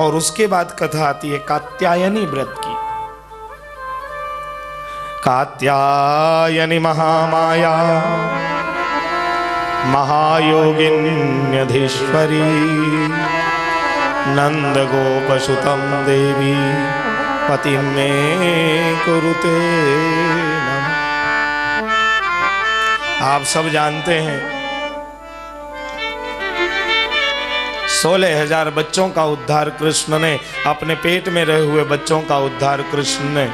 और उसके बाद कथा आती है कात्यायनी व्रत की। कात्यायनी महामाया महायोगिन्यधीश्वरी नंद गोपसुतं देवी पति में कुरुते नमः। आप सब जानते हैं 16,000 बच्चों का उद्धार कृष्ण ने, अपने पेट में रहे हुए बच्चों का उद्धार कृष्ण ने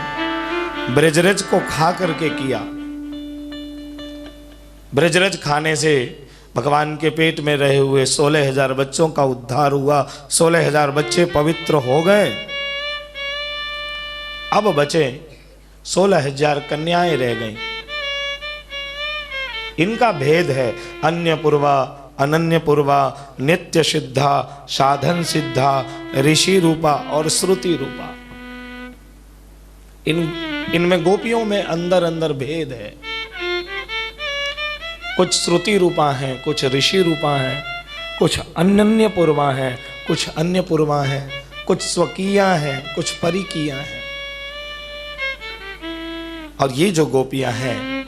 ब्रजरज को खा करके किया। ब्रजरज खाने से भगवान के पेट में रहे हुए 16,000 बच्चों का उद्धार हुआ। 16,000 बच्चे पवित्र हो गए। अब बचे 16,000 कन्याएं रह गईं। इनका भेद है अन्य पूर्वा, अनन्य पूर्वा, नित्य सिद्धा, साधन सिद्धा, ऋषि रूपा और श्रुति रूपा। इनमें गोपियों में अंदर अंदर भेद है। कुछ श्रुति रूपा हैं, कुछ ऋषि रूपा हैं, कुछ अनन्य पूर्वा हैं, कुछ अन्य पूर्वा हैं, कुछ स्वकीया हैं, कुछ परिकीया हैं। और ये जो गोपियां हैं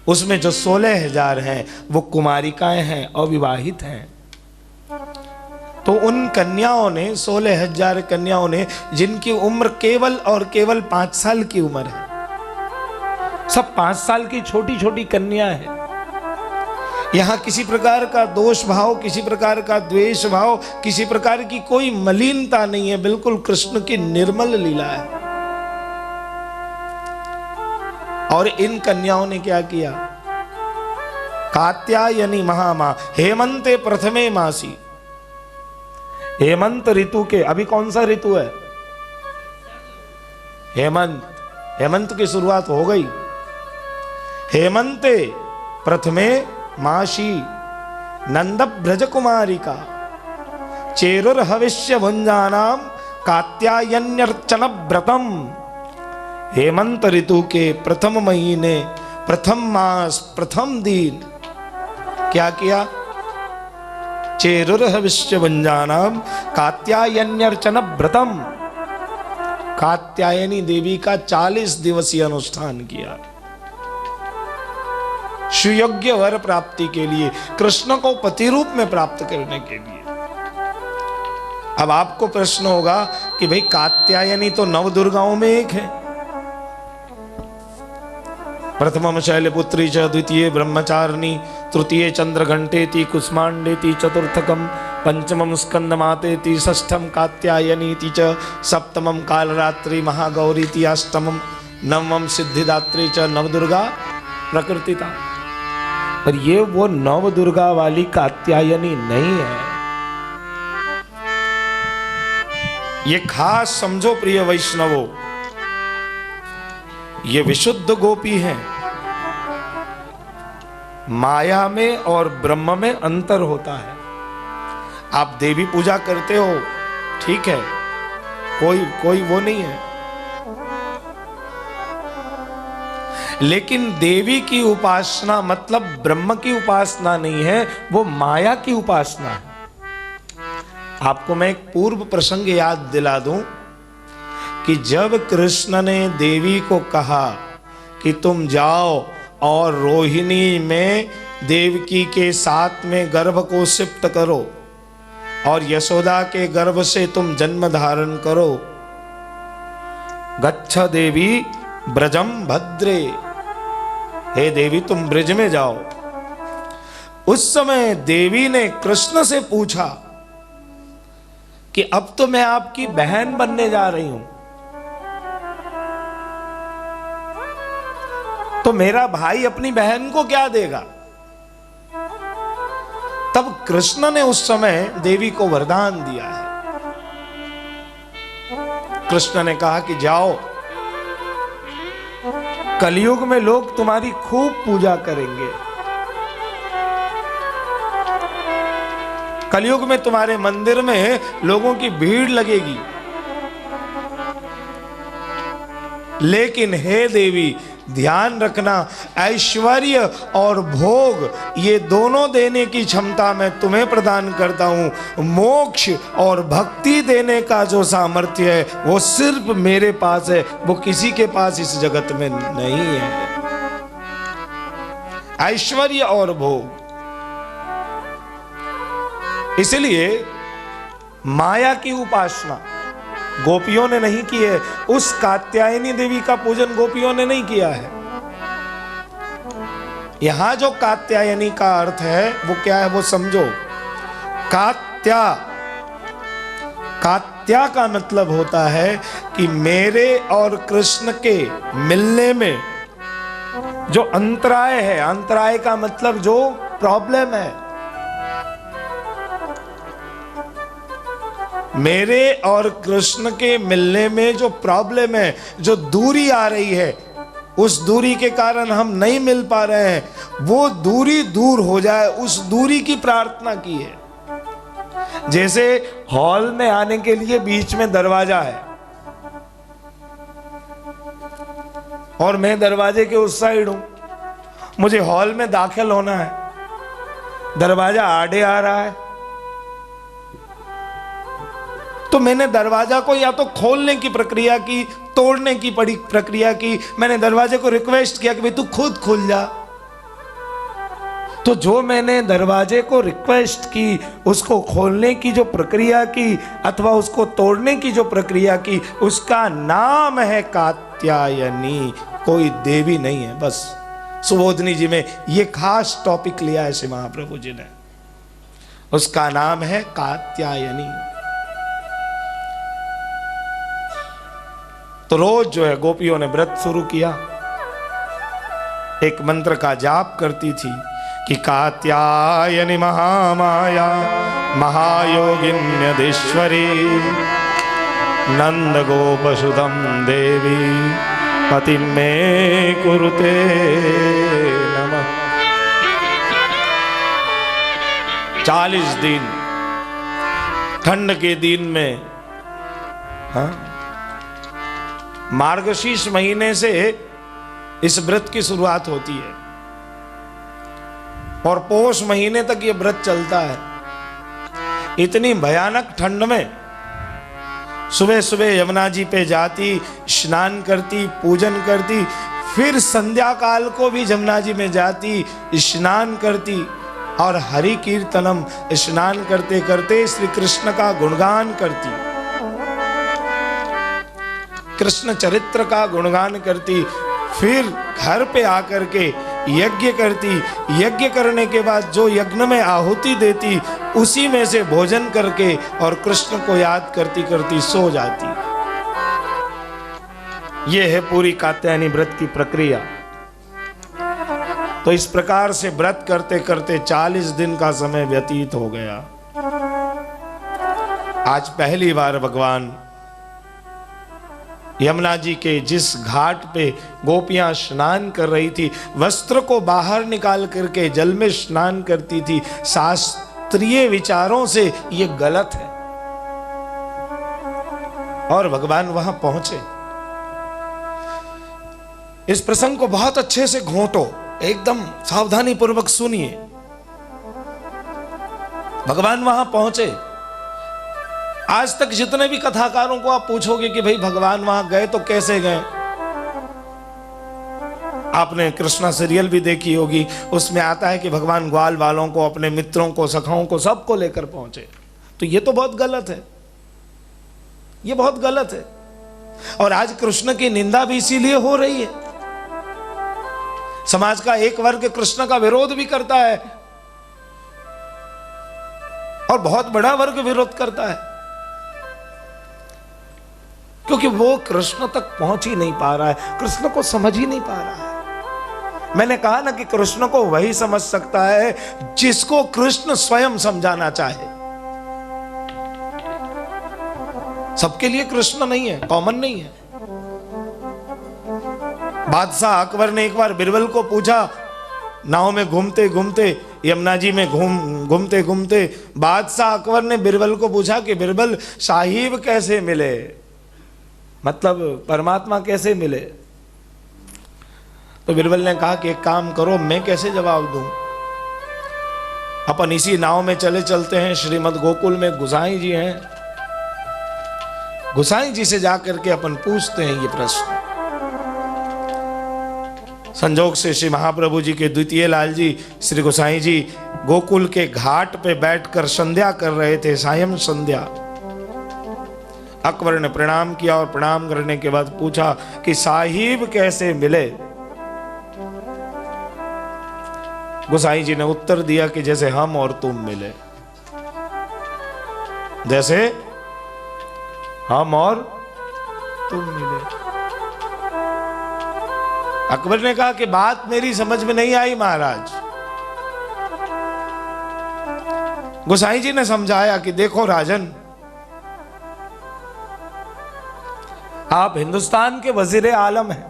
उसमें जो 16,000 हैं वो कुमारिकाएं हैं, अविवाहित हैं। तो उन कन्याओं ने, 16,000 कन्याओं ने, जिनकी उम्र केवल और केवल 5 साल की उम्र है, सब 5 साल की छोटी छोटी कन्या है। यहां किसी प्रकार का दोष भाव, किसी प्रकार का द्वेष भाव, किसी प्रकार की कोई मलिनता नहीं है। बिल्कुल कृष्ण की निर्मल लीला है। और इन कन्याओं ने क्या किया? कात्यायनी महामा हेमंते प्रथमे मासी। हेमंत ऋतु के, अभी कौन सा ऋतु है? हेमंत। हेमंत की शुरुआत हो गई। हेमंते प्रथमे मासी नंद ब्रज कुमारिका चेरुर हविष्य भुंजानाम कात्यायन्यर्चन व्रतम। हेमंत ऋतु के प्रथम महीने, प्रथम मास, प्रथम दिन क्या किया? चेरुर हविष्य भुंजानाम कात्यायन्यर्चन व्रतम। कात्यायनी देवी का 40 दिवसीय अनुष्ठान किया, सुयोग्य वर प्राप्ति के लिए, कृष्ण को पति रूप में प्राप्त करने के लिए। अब आपको प्रश्न होगा कि भाई कात्यायनी तो 9 दुर्गाओं में एक है। प्रथमम शैलपुत्री च, द्वितीय ब्रह्मचारिणी, तृतीय चंद्रघंटेति, कुष्मांडेति, चतुर्थकम पंचमम स्कंदमातेति, षष्ठम कात्यायनीति च, सप्तमम कालरात्रि महागौरीति, अष्टमम नवमम सिद्धिदात्री च। नवदुर्गा प्रकृतिता। पर ये वो नवदुर्गा वाली कात्यायनी नहीं है। ये खास समझो प्रिय वैष्णवों, ये विशुद्ध गोपी है। माया में और ब्रह्म में अंतर होता है। आप देवी पूजा करते हो, ठीक है, कोई वो नहीं है, लेकिन देवी की उपासना मतलब ब्रह्म की उपासना नहीं है, वो माया की उपासना है। आपको मैं एक पूर्व प्रसंग याद दिला दूं कि जब कृष्ण ने देवी को कहा कि तुम जाओ और रोहिणी में देवकी के साथ में गर्भ को सिप्त करो और यशोदा के गर्भ से तुम जन्म धारण करो, गच्छ देवी ब्रजम भद्रे, हे देवी तुम ब्रज में जाओ। उस समय देवी ने कृष्ण से पूछा कि अब तो मैं आपकी बहन बनने जा रही हूं, तो मेरा भाई अपनी बहन को क्या देगा? तब कृष्ण ने उस समय देवी को वरदान दिया है। कृष्ण ने कहा कि जाओ, कलयुग में लोग तुम्हारी खूब पूजा करेंगे, कलयुग में तुम्हारे मंदिर में लोगों की भीड़ लगेगी। लेकिन हे देवी ध्यान रखना, ऐश्वर्य और भोग ये दोनों देने की क्षमता मैं तुम्हें प्रदान करता हूं। मोक्ष और भक्ति देने का जो सामर्थ्य है वो सिर्फ मेरे पास है, वो किसी के पास इस जगत में नहीं है। ऐश्वर्य और भोग, इसलिए माया की उपासना गोपियों ने नहीं की है। उस कात्यायनी देवी का पूजन गोपियों ने नहीं किया है। यहां जो कात्यायनी का अर्थ है वो क्या है वो समझो। कात्या का मतलब होता है कि मेरे और कृष्ण के मिलने में जो अंतराय है, अंतराय का मतलब जो प्रॉब्लम है, मेरे और कृष्ण के मिलने में जो प्रॉब्लम है, जो दूरी आ रही है, उस दूरी के कारण हम नहीं मिल पा रहे हैं, वो दूरी दूर हो जाए, उस दूरी की प्रार्थना की है। जैसे हॉल में आने के लिए बीच में दरवाजा है और मैं दरवाजे के उस साइड हूं, मुझे हॉल में दाखिल होना है, दरवाजा आड़े आ रहा है, तो मैंने दरवाजा को या तो खोलने की प्रक्रिया की, तोड़ने की पड़ी प्रक्रिया की। मैंने दरवाजे को रिक्वेस्ट किया कि भाई तू खुद खुल जा। तो जो मैंने दरवाजे को रिक्वेस्ट की, उसको खोलने की जो प्रक्रिया की अथवा उसको तोड़ने की जो प्रक्रिया की, उसका नाम है कात्यायनी, कोई देवी नहीं है। बस सुबोधनी जी में ये खास टॉपिक लिया है श्री महाप्रभु जी ने, उसका नाम है कात्यायनी। तो रोज जो है गोपियों ने व्रत शुरू किया, एक मंत्र का जाप करती थी कि कात्यायनी महामाया महायोगिन्यदेश्वरी नंद गोपसुतम देवी पति में कुरुते नमः। 40 दिन ठंड के दिन में, हाँ, मार्गशीर्ष महीने से इस व्रत की शुरुआत होती है और पौष महीने तक ये व्रत चलता है। इतनी भयानक ठंड में सुबह सुबह यमुना जी पे जाती, स्नान करती, पूजन करती, फिर संध्या काल को भी यमुना जी में जाती, स्नान करती और हरि कीर्तनम, स्नान करते करते श्री कृष्ण का गुणगान करती, कृष्ण चरित्र का गुणगान करती, फिर घर पे आकर के यज्ञ करती, यज्ञ करने के बाद जो यज्ञ में आहुति देती उसी में से भोजन करके और कृष्ण को याद करती करती सो जाती। यह है पूरी कात्यायनी व्रत की प्रक्रिया। तो इस प्रकार से व्रत करते करते 40 दिन का समय व्यतीत हो गया। आज पहली बार भगवान यमुना जी के जिस घाट पे गोपियां स्नान कर रही थी, वस्त्र को बाहर निकाल करके जल में स्नान करती थी, शास्त्रीय विचारों से ये गलत है। और भगवान वहां पहुंचे। इस प्रसंग को बहुत अच्छे से घोंटो, एकदम सावधानी पूर्वक सुनिए। भगवान वहां पहुंचे। आज तक जितने भी कथाकारों को आप पूछोगे कि भाई भगवान वहां गए तो कैसे गए, आपने कृष्णा सीरियल भी देखी होगी, उसमें आता है कि भगवान ग्वाल वालों को, अपने मित्रों को, सखाओं को, सबको लेकर पहुंचे। तो ये तो बहुत गलत है, ये बहुत गलत है। और आज कृष्ण की निंदा भी इसीलिए हो रही है। समाज का एक वर्ग कृष्ण का विरोध भी करता है और बहुत बड़ा वर्ग विरोध करता है, क्योंकि वो कृष्ण तक पहुंच ही नहीं पा रहा है, कृष्ण को समझ ही नहीं पा रहा है। मैंने कहा ना कि कृष्ण को वही समझ सकता है जिसको कृष्ण स्वयं समझाना चाहे। सबके लिए कृष्ण नहीं है, कॉमन नहीं है। बादशाह अकबर ने एक बार बिरबल को पूछा, नाव में घूमते घूमते, यमुना जी में घूमते घूमते बादशाह अकबर ने बिरबल को पूछा कि बिरबल, साहिब कैसे मिले? मतलब परमात्मा कैसे मिले? तो बिरबल ने कहा कि एक काम करो, मैं कैसे जवाब दूं? अपन इसी नाव में चले चलते हैं, श्रीमद गोकुल में गोसाई जी हैं, गोसाई जी से जाकर के अपन पूछते हैं ये प्रश्न। संजोग से श्री महाप्रभु जी के द्वितीय लाल जी श्री गोसाई जी गोकुल के घाट पे बैठकर संध्या कर रहे थे, सायं संध्या। अकबर ने प्रणाम किया और प्रणाम करने के बाद पूछा कि साहिब कैसे मिले? गोसाई जी ने उत्तर दिया कि जैसे हम और तुम मिले, जैसे हम और तुम मिले। अकबर ने कहा कि बात मेरी समझ में नहीं आई महाराज। गोसाई जी ने समझाया कि देखो राजन, आप हिंदुस्तान के वजीर आलम हैं,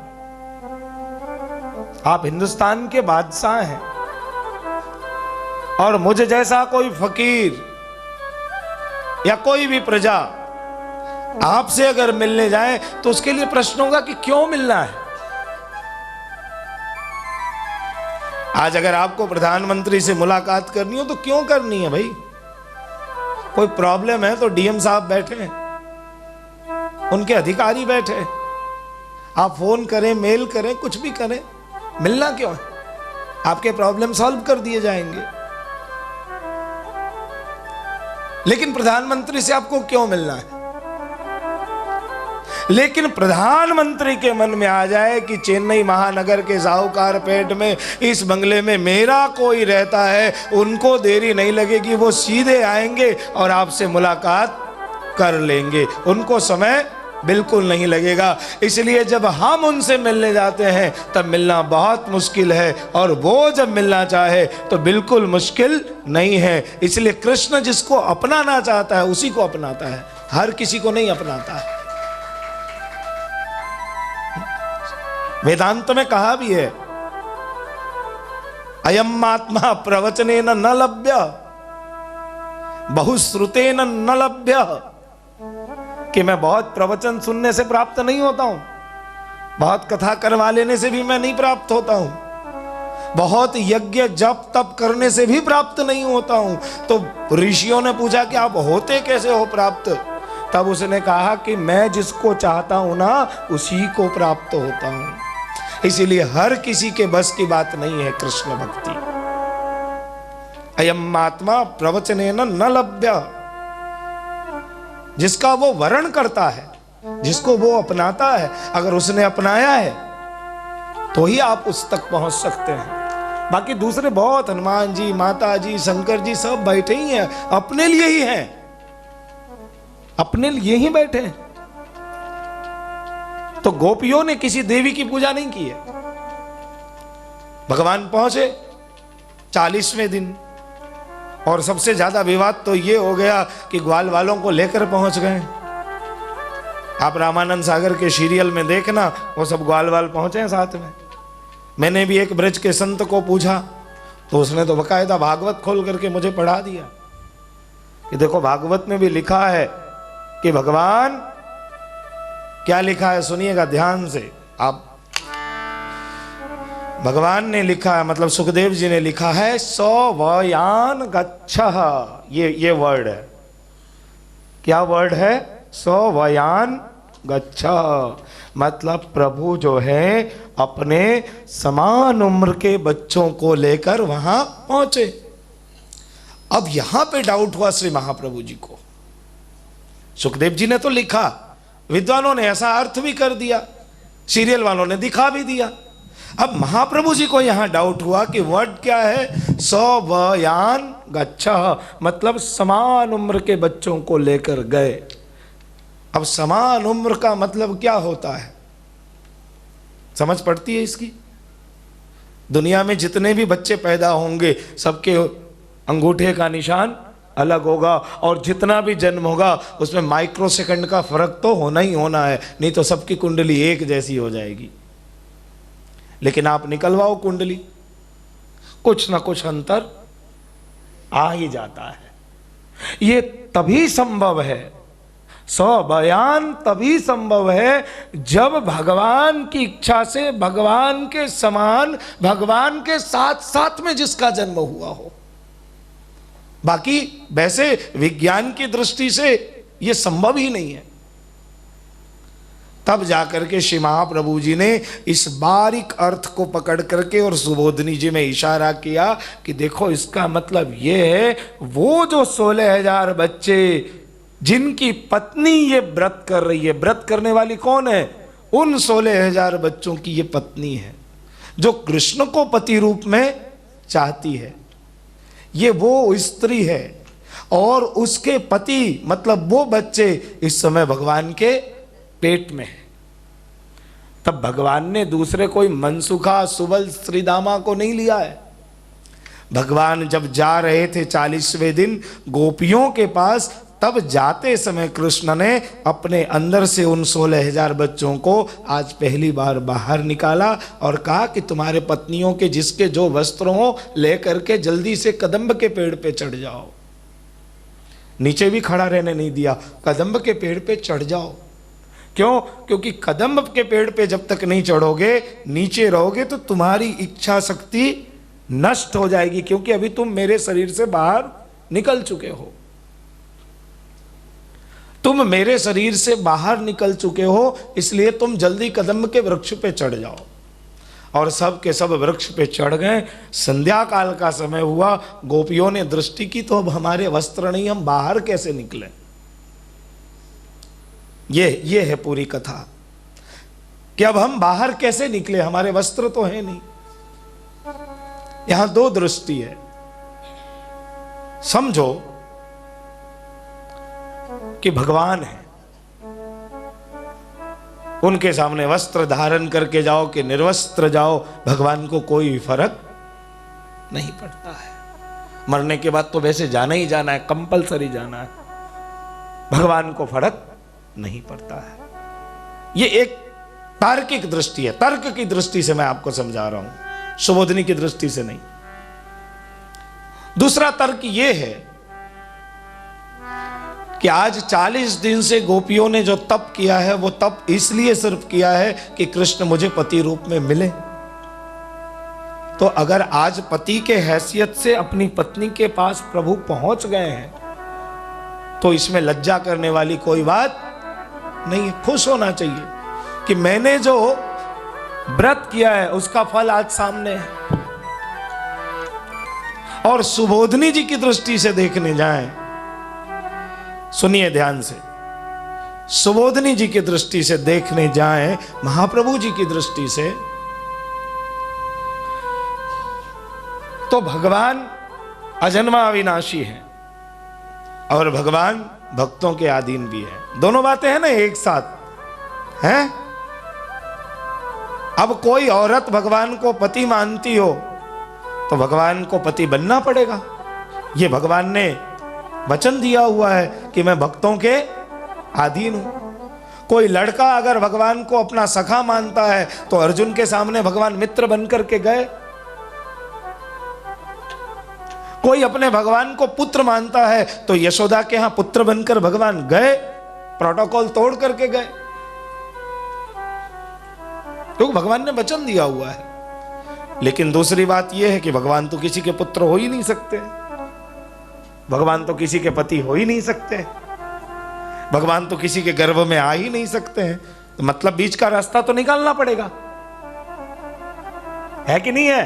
आप हिंदुस्तान के बादशाह हैं, और मुझे जैसा कोई फकीर या कोई भी प्रजा आपसे अगर मिलने जाए तो उसके लिए प्रश्न होगा कि क्यों मिलना है। आज अगर आपको प्रधानमंत्री से मुलाकात करनी हो तो क्यों करनी है भाई? कोई प्रॉब्लम है तो डीएम साहब बैठे हैं, उनके अधिकारी बैठे हैं, आप फोन करें, मेल करें, कुछ भी करें, मिलना क्यों है? आपके प्रॉब्लम सॉल्व कर दिए जाएंगे। लेकिन प्रधानमंत्री से आपको क्यों मिलना है? लेकिन प्रधानमंत्री के मन में आ जाए कि चेन्नई महानगर के साहूकार पेट में इस बंगले में मेरा कोई रहता है, उनको देरी नहीं लगेगी, वो सीधे आएंगे और आपसे मुलाकात कर लेंगे, उनको समय बिल्कुल नहीं लगेगा। इसलिए जब हम उनसे मिलने जाते हैं तब मिलना बहुत मुश्किल है, और वो जब मिलना चाहे तो बिल्कुल मुश्किल नहीं है। इसलिए कृष्ण जिसको अपनाना चाहता है उसी को अपनाता है, हर किसी को नहीं अपनाता है। वेदांत में कहा भी है, अयम आत्मा प्रवचनेन न लभ्य बहुश्रुतेन न लभ्य, कि मैं बहुत प्रवचन सुनने से प्राप्त नहीं होता हूं, बहुत कथा करवा लेने से भी मैं नहीं प्राप्त होता हूं, बहुत यज्ञ जप तप करने से भी प्राप्त नहीं होता हूं। तो ऋषियों ने पूछा कि आप होते कैसे हो प्राप्त? तब उसने कहा कि मैं जिसको चाहता हूं ना उसी को प्राप्त होता हूं। इसीलिए हर किसी के बस की बात नहीं है कृष्ण भक्ति। अयम आत्मा प्रवचनेन न लभ्य, जिसका वो वर्ण करता है, जिसको वो अपनाता है, अगर उसने अपनाया है तो ही आप उस तक पहुंच सकते हैं। बाकी दूसरे बहुत, हनुमान जी, माता जी, शंकर जी सब बैठे ही हैं, अपने लिए ही हैं, अपने लिए ही बैठे हैं। तो गोपियों ने किसी देवी की पूजा नहीं की है। भगवान पहुंचे 40वें दिन, और सबसे ज्यादा विवाद तो ये हो गया कि ग्वाल वालों को लेकर पहुंच गए। आप रामानंद सागर के सीरियल में देखना, वो सब ग्वाल वाल पहुंचे हैं साथ में। मैंने भी एक ब्रज के संत को पूछा तो उसने तो बकायदा भागवत खोल करके मुझे पढ़ा दिया कि देखो भागवत में भी लिखा है कि भगवान, क्या लिखा है सुनिएगा ध्यान से आप। भगवान ने लिखा है, मतलब सुखदेव जी ने लिखा है, सौवयान गच्छः, ये वर्ड है। क्या वर्ड है? सौवयान गच्छः, मतलब प्रभु जो है अपने समान उम्र के बच्चों को लेकर वहां पहुंचे। अब यहां पे डाउट हुआ श्री महाप्रभु जी को। सुखदेव जी ने तो लिखा, विद्वानों ने ऐसा अर्थ भी कर दिया, सीरियल वालों ने दिखा भी दिया। अब महाप्रभु जी को यहां डाउट हुआ कि वर्ड क्या है? सौवयान गच्छः, मतलब समान उम्र के बच्चों को लेकर गए। अब समान उम्र का मतलब क्या होता है? समझ पड़ती है इसकी? दुनिया में जितने भी बच्चे पैदा होंगे सबके अंगूठे का निशान अलग होगा, और जितना भी जन्म होगा उसमें माइक्रो सेकंड का फर्क तो होना ही होना है, नहीं तो सबकी कुंडली एक जैसी हो जाएगी। लेकिन आप निकलवाओ कुंडली, कुछ ना कुछ अंतर आ ही जाता है। ये तभी संभव है, सो बयान तभी संभव है जब भगवान की इच्छा से, भगवान के समान, भगवान के साथ साथ में जिसका जन्म हुआ हो। बाकी वैसे विज्ञान की दृष्टि से यह संभव ही नहीं है। तब जाकर के श्री महाप्रभु जी ने इस बारीक अर्थ को पकड़ करके और सुबोधनी जी में इशारा किया कि देखो इसका मतलब ये है, वो जो 16,000 बच्चे जिनकी पत्नी ये व्रत कर रही है, व्रत करने वाली कौन है? उन 16,000 बच्चों की ये पत्नी है जो कृष्ण को पति रूप में चाहती है। ये वो स्त्री है और उसके पति मतलब वो बच्चे इस समय भगवान के पेट में है। तब भगवान ने दूसरे कोई मनसुखा सुबल श्रीदामा को नहीं लिया है। भगवान जब जा रहे थे 40वें दिन गोपियों के पास, तब जाते समय कृष्ण ने अपने अंदर से उन 16,000 बच्चों को आज पहली बार बाहर निकाला और कहा कि तुम्हारे पत्नियों के जिसके जो वस्त्र हो लेकर के जल्दी से कदम्ब के पेड़ पे चढ़ जाओ। नीचे भी खड़ा रहने नहीं दिया, कदम्ब के पेड़ पे चढ़ जाओ। क्यों? क्योंकि कदम्ब के पेड़ पे जब तक नहीं चढ़ोगे, नीचे रहोगे तो तुम्हारी इच्छा शक्ति नष्ट हो जाएगी, क्योंकि अभी तुम मेरे शरीर से बाहर निकल चुके हो। तुम मेरे शरीर से बाहर निकल चुके हो, इसलिए तुम जल्दी कदम्ब के वृक्ष पे चढ़ जाओ। और सब के सब वृक्ष पे चढ़ गए। संध्या काल का समय हुआ, गोपियों ने दृष्टि की तो अब हमारे वस्त्र नहीं, हम बाहर कैसे निकले। ये है पूरी कथा कि अब हम बाहर कैसे निकले, हमारे वस्त्र तो है नहीं। यहां दो दृष्टि है। समझो कि भगवान है, उनके सामने वस्त्र धारण करके जाओ कि निर्वस्त्र जाओ, भगवान को कोई फर्क नहीं पड़ता है। मरने के बाद तो वैसे जाना ही जाना है, कंपलसरी जाना है, भगवान को फर्क नहीं पड़ता है। ये एक तार्किक दृष्टि है, तर्क की दृष्टि से मैं आपको समझा रहा हूं, सुबोधनी की दृष्टि से नहीं। दूसरा तर्क ये है कि आज 40 दिन से गोपियों ने जो तप किया है, वो तप इसलिए सिर्फ किया है कि कृष्ण मुझे पति रूप में मिले। तो अगर आज पति के हैसियत से अपनी पत्नी के पास प्रभु पहुंच गए हैं, तो इसमें लज्जा करने वाली कोई बात नहीं है। खुश होना चाहिए कि मैंने जो व्रत किया है उसका फल आज सामने है। और सुबोधनी जी की दृष्टि से देखने जाएं, सुनिए ध्यान से, सुबोधनी जी की दृष्टि से देखने जाएं, महाप्रभु जी की दृष्टि से, तो भगवान अजन्मा अविनाशी है और भगवान भक्तों के अधीन भी है। दोनों बातें हैं ना एक साथ हैं। अब कोई औरत भगवान को पति मानती हो तो भगवान को पति बनना पड़ेगा। ये भगवान ने वचन दिया हुआ है कि मैं भक्तों के अधीन हूं। कोई लड़का अगर भगवान को अपना सखा मानता है तो अर्जुन के सामने भगवान मित्र बनकर के गए। कोई अपने भगवान को पुत्र मानता है तो यशोदा के यहां पुत्र बनकर भगवान गए, प्रोटोकॉल तोड़ करके गए, तो भगवान ने वचन दिया हुआ है। लेकिन दूसरी बात यह है कि भगवान तो किसी के पुत्र हो ही नहीं सकते, भगवान तो किसी के पति हो ही नहीं सकते, भगवान तो किसी के गर्भ में आ ही नहीं सकते हैं। तो मतलब बीच का रास्ता तो निकालना पड़ेगा, है कि नहीं है?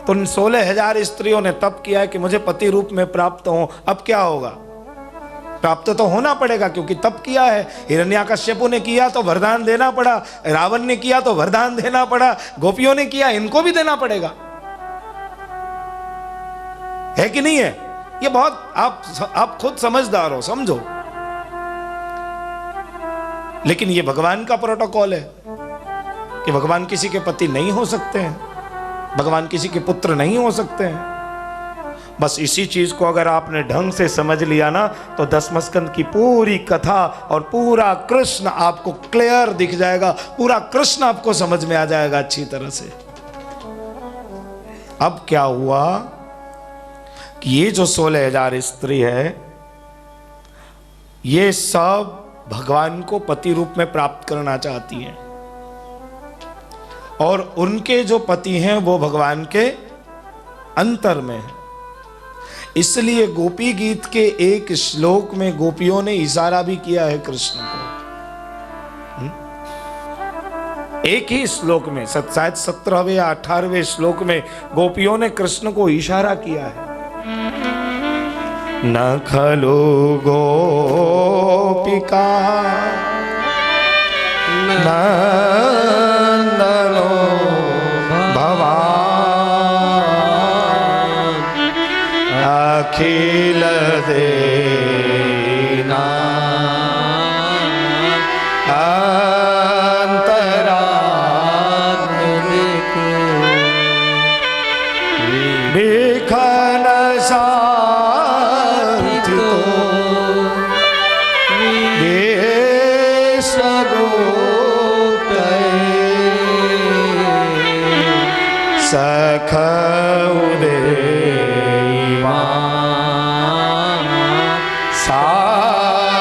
तो 16,000 स्त्रियों ने तप किया है कि मुझे पति रूप में प्राप्त हो। अब क्या होगा? प्राप्त तो होना पड़ेगा, क्योंकि तप किया है। हिरण्याकश्यपु ने किया तो वरदान देना पड़ा, रावण ने किया तो वरदान देना पड़ा, गोपियों ने किया, इनको भी देना पड़ेगा, है कि नहीं है? ये बहुत आप खुद समझदार हो, समझो। लेकिन ये भगवान का प्रोटोकॉल है कि भगवान किसी के पति नहीं हो सकते हैं, भगवान किसी के पुत्र नहीं हो सकते हैं। बस इसी चीज को अगर आपने ढंग से समझ लिया ना, तो दशमस्कंद की पूरी कथा और पूरा कृष्ण आपको क्लियर दिख जाएगा, पूरा कृष्ण आपको समझ में आ जाएगा अच्छी तरह से। अब क्या हुआ कि ये जो 16,000 स्त्री है, ये सब भगवान को पति रूप में प्राप्त करना चाहती हैं और उनके जो पति हैं वो भगवान के अंतर में है। इसलिए गोपी गीत के एक श्लोक में गोपियों ने इशारा भी किया है कृष्ण को। एक ही श्लोक में, शायद 17वें या 18वें श्लोक में गोपियों ने कृष्ण को इशारा किया है। न खलु गोपिका नंदनो भवान अखिल देना बेखन साथी तो सखौ देवा सात्वता।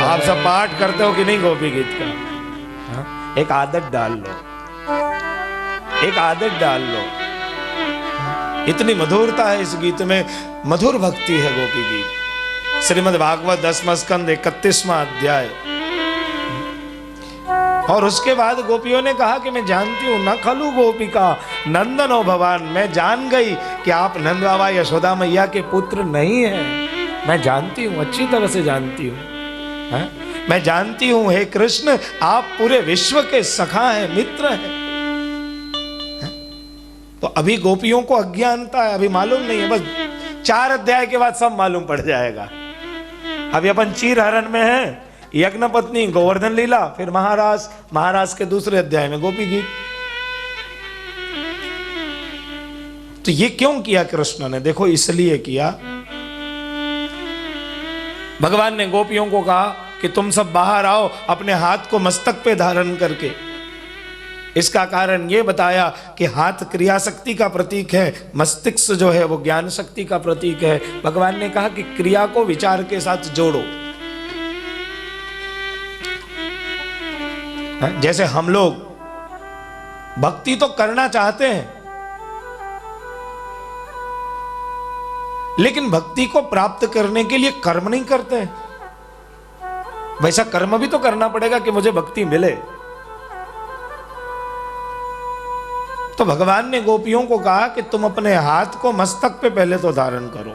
आप सब पाठ करते हो कि नहीं गोपी गीत का? एक आदत डाल लो, एक आदत डाल लो। इतनी मधुरता है इस गीत में, मधुर भक्ति है गोपी गीत। श्रीमद् भागवत 10वां स्कंद 31वां अध्याय। और उसके बाद गोपियों ने कहा कि मैं जानती हूं न खलु गोपिका नंदनो भवान, मैं जान गई कि आप नंद बाबा यशोदा मैया के पुत्र नहीं हैं। मैं जानती हूं, अच्छी तरह से जानती हूं। मैं जानती हूं हे कृष्ण, आप पूरे विश्व के सखा हैं, मित्र हैं। तो अभी गोपियों को अज्ञानता है, अभी मालूम नहीं है। बस 4 अध्याय के बाद सब मालूम पड़ जाएगा। अभी अपन चीर हरण में हैं, यज्ञ पत्नी, गोवर्धन लीला, फिर महाराज के दूसरे अध्याय में गोपी गीत। तो ये क्यों किया कृष्ण ने? देखो इसलिए किया, भगवान ने गोपियों को कहा कि तुम सब बाहर आओ अपने हाथ को मस्तक पे धारण करके। इसका कारण ये बताया कि हाथ क्रिया शक्ति का प्रतीक है, मस्तिष्क जो है वो ज्ञान शक्ति का प्रतीक है। भगवान ने कहा कि क्रिया को विचार के साथ जोड़ो। जैसे हम लोग भक्ति तो करना चाहते हैं, लेकिन भक्ति को प्राप्त करने के लिए कर्म नहीं करते हैं। वैसा कर्म भी तो करना पड़ेगा कि मुझे भक्ति मिले। तो भगवान ने गोपियों को कहा कि तुम अपने हाथ को मस्तक पे पहले तो धारण करो,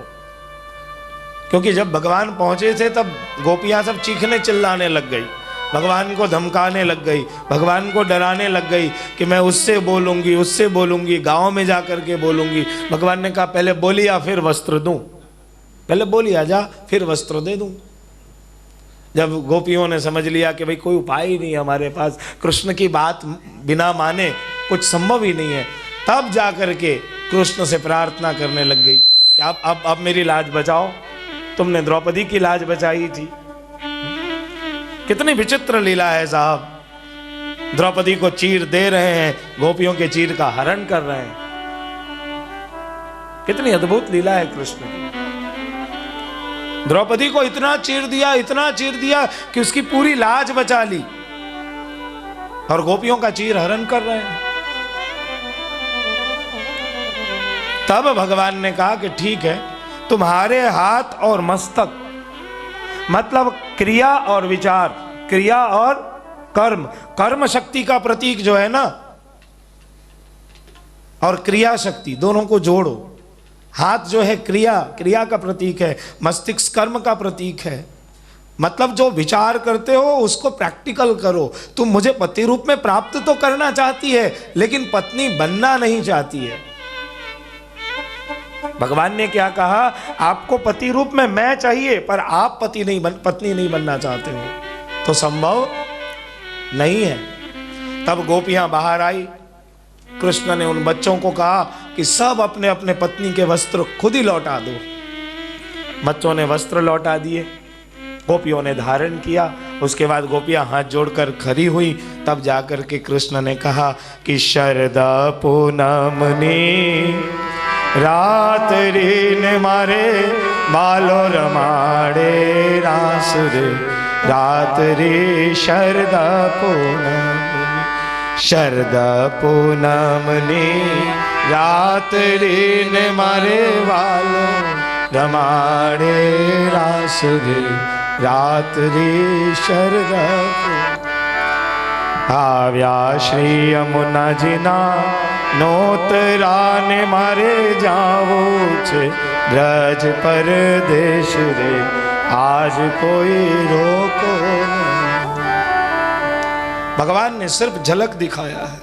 क्योंकि जब भगवान पहुंचे थे तब गोपियां सब चीखने चिल्लाने लग गई, भगवान को धमकाने लग गई, भगवान को डराने लग गई कि मैं उससे बोलूंगी, गांव में जाकर के बोलूंगी। भगवान ने कहा पहले बोलिया फिर वस्त्र दूं, पहले बोलिया जा फिर वस्त्र दे दूं। जब गोपियों ने समझ लिया कि भाई कोई उपाय ही नहीं हमारे पास, कृष्ण की बात बिना माने कुछ संभव ही नहीं है, तब जाकर के कृष्ण से प्रार्थना करने लग गई कि आप अब मेरी लाज बचाओ। तुमने द्रौपदी की लाज बचाई थी। कितनी विचित्र लीला है साहब। द्रौपदी को चीर दे रहे हैं, गोपियों के चीर का हरण कर रहे हैं। कितनी अद्भुत लीला है कृष्ण की। द्रौपदी को इतना चीर दिया कि उसकी पूरी लाज बचा ली, और गोपियों का चीर हरण कर रहे हैं। तब भगवान ने कहा कि ठीक है, तुम्हारे हाथ और मस्तक, मतलब क्रिया और विचार, क्रिया और कर्म शक्ति का प्रतीक जो है ना, और क्रिया शक्ति दोनों को जोड़ो। हाथ जो है क्रिया का प्रतीक है, मस्तिष्क कर्म का प्रतीक है। मतलब जो विचार करते हो उसको प्रैक्टिकल करो। तुम मुझे पति रूप में प्राप्त तो करना चाहती है, लेकिन पत्नी बनना नहीं चाहती है। भगवान ने क्या कहा? आपको पति रूप में मैं चाहिए, पर आप पत्नी नहीं बनना चाहते हो, तो संभव नहीं है। तब गोपियां बाहर आई। कृष्ण ने उन बच्चों को कहा कि सब अपने अपने पत्नी के वस्त्र खुद ही लौटा दो। बच्चों ने वस्त्र लौटा दिए, गोपियों ने धारण किया। उसके बाद गोपियां हाथ जोड़कर खड़ी हुई। तब जाकर के कृष्ण ने कहा कि शरदा पूनमनी रात रीन मारे बालो रमाड़े रास रे रात रे शरदा पूनमनी रात रीन मारे बालो रमाड़े रास रे रात रे शरदा आव्या श्री यमुना जीना नोतरा ने मारे जावो छे ब्रज परदेश रे आज कोई रोको नहीं। भगवान ने सिर्फ झलक दिखाया है।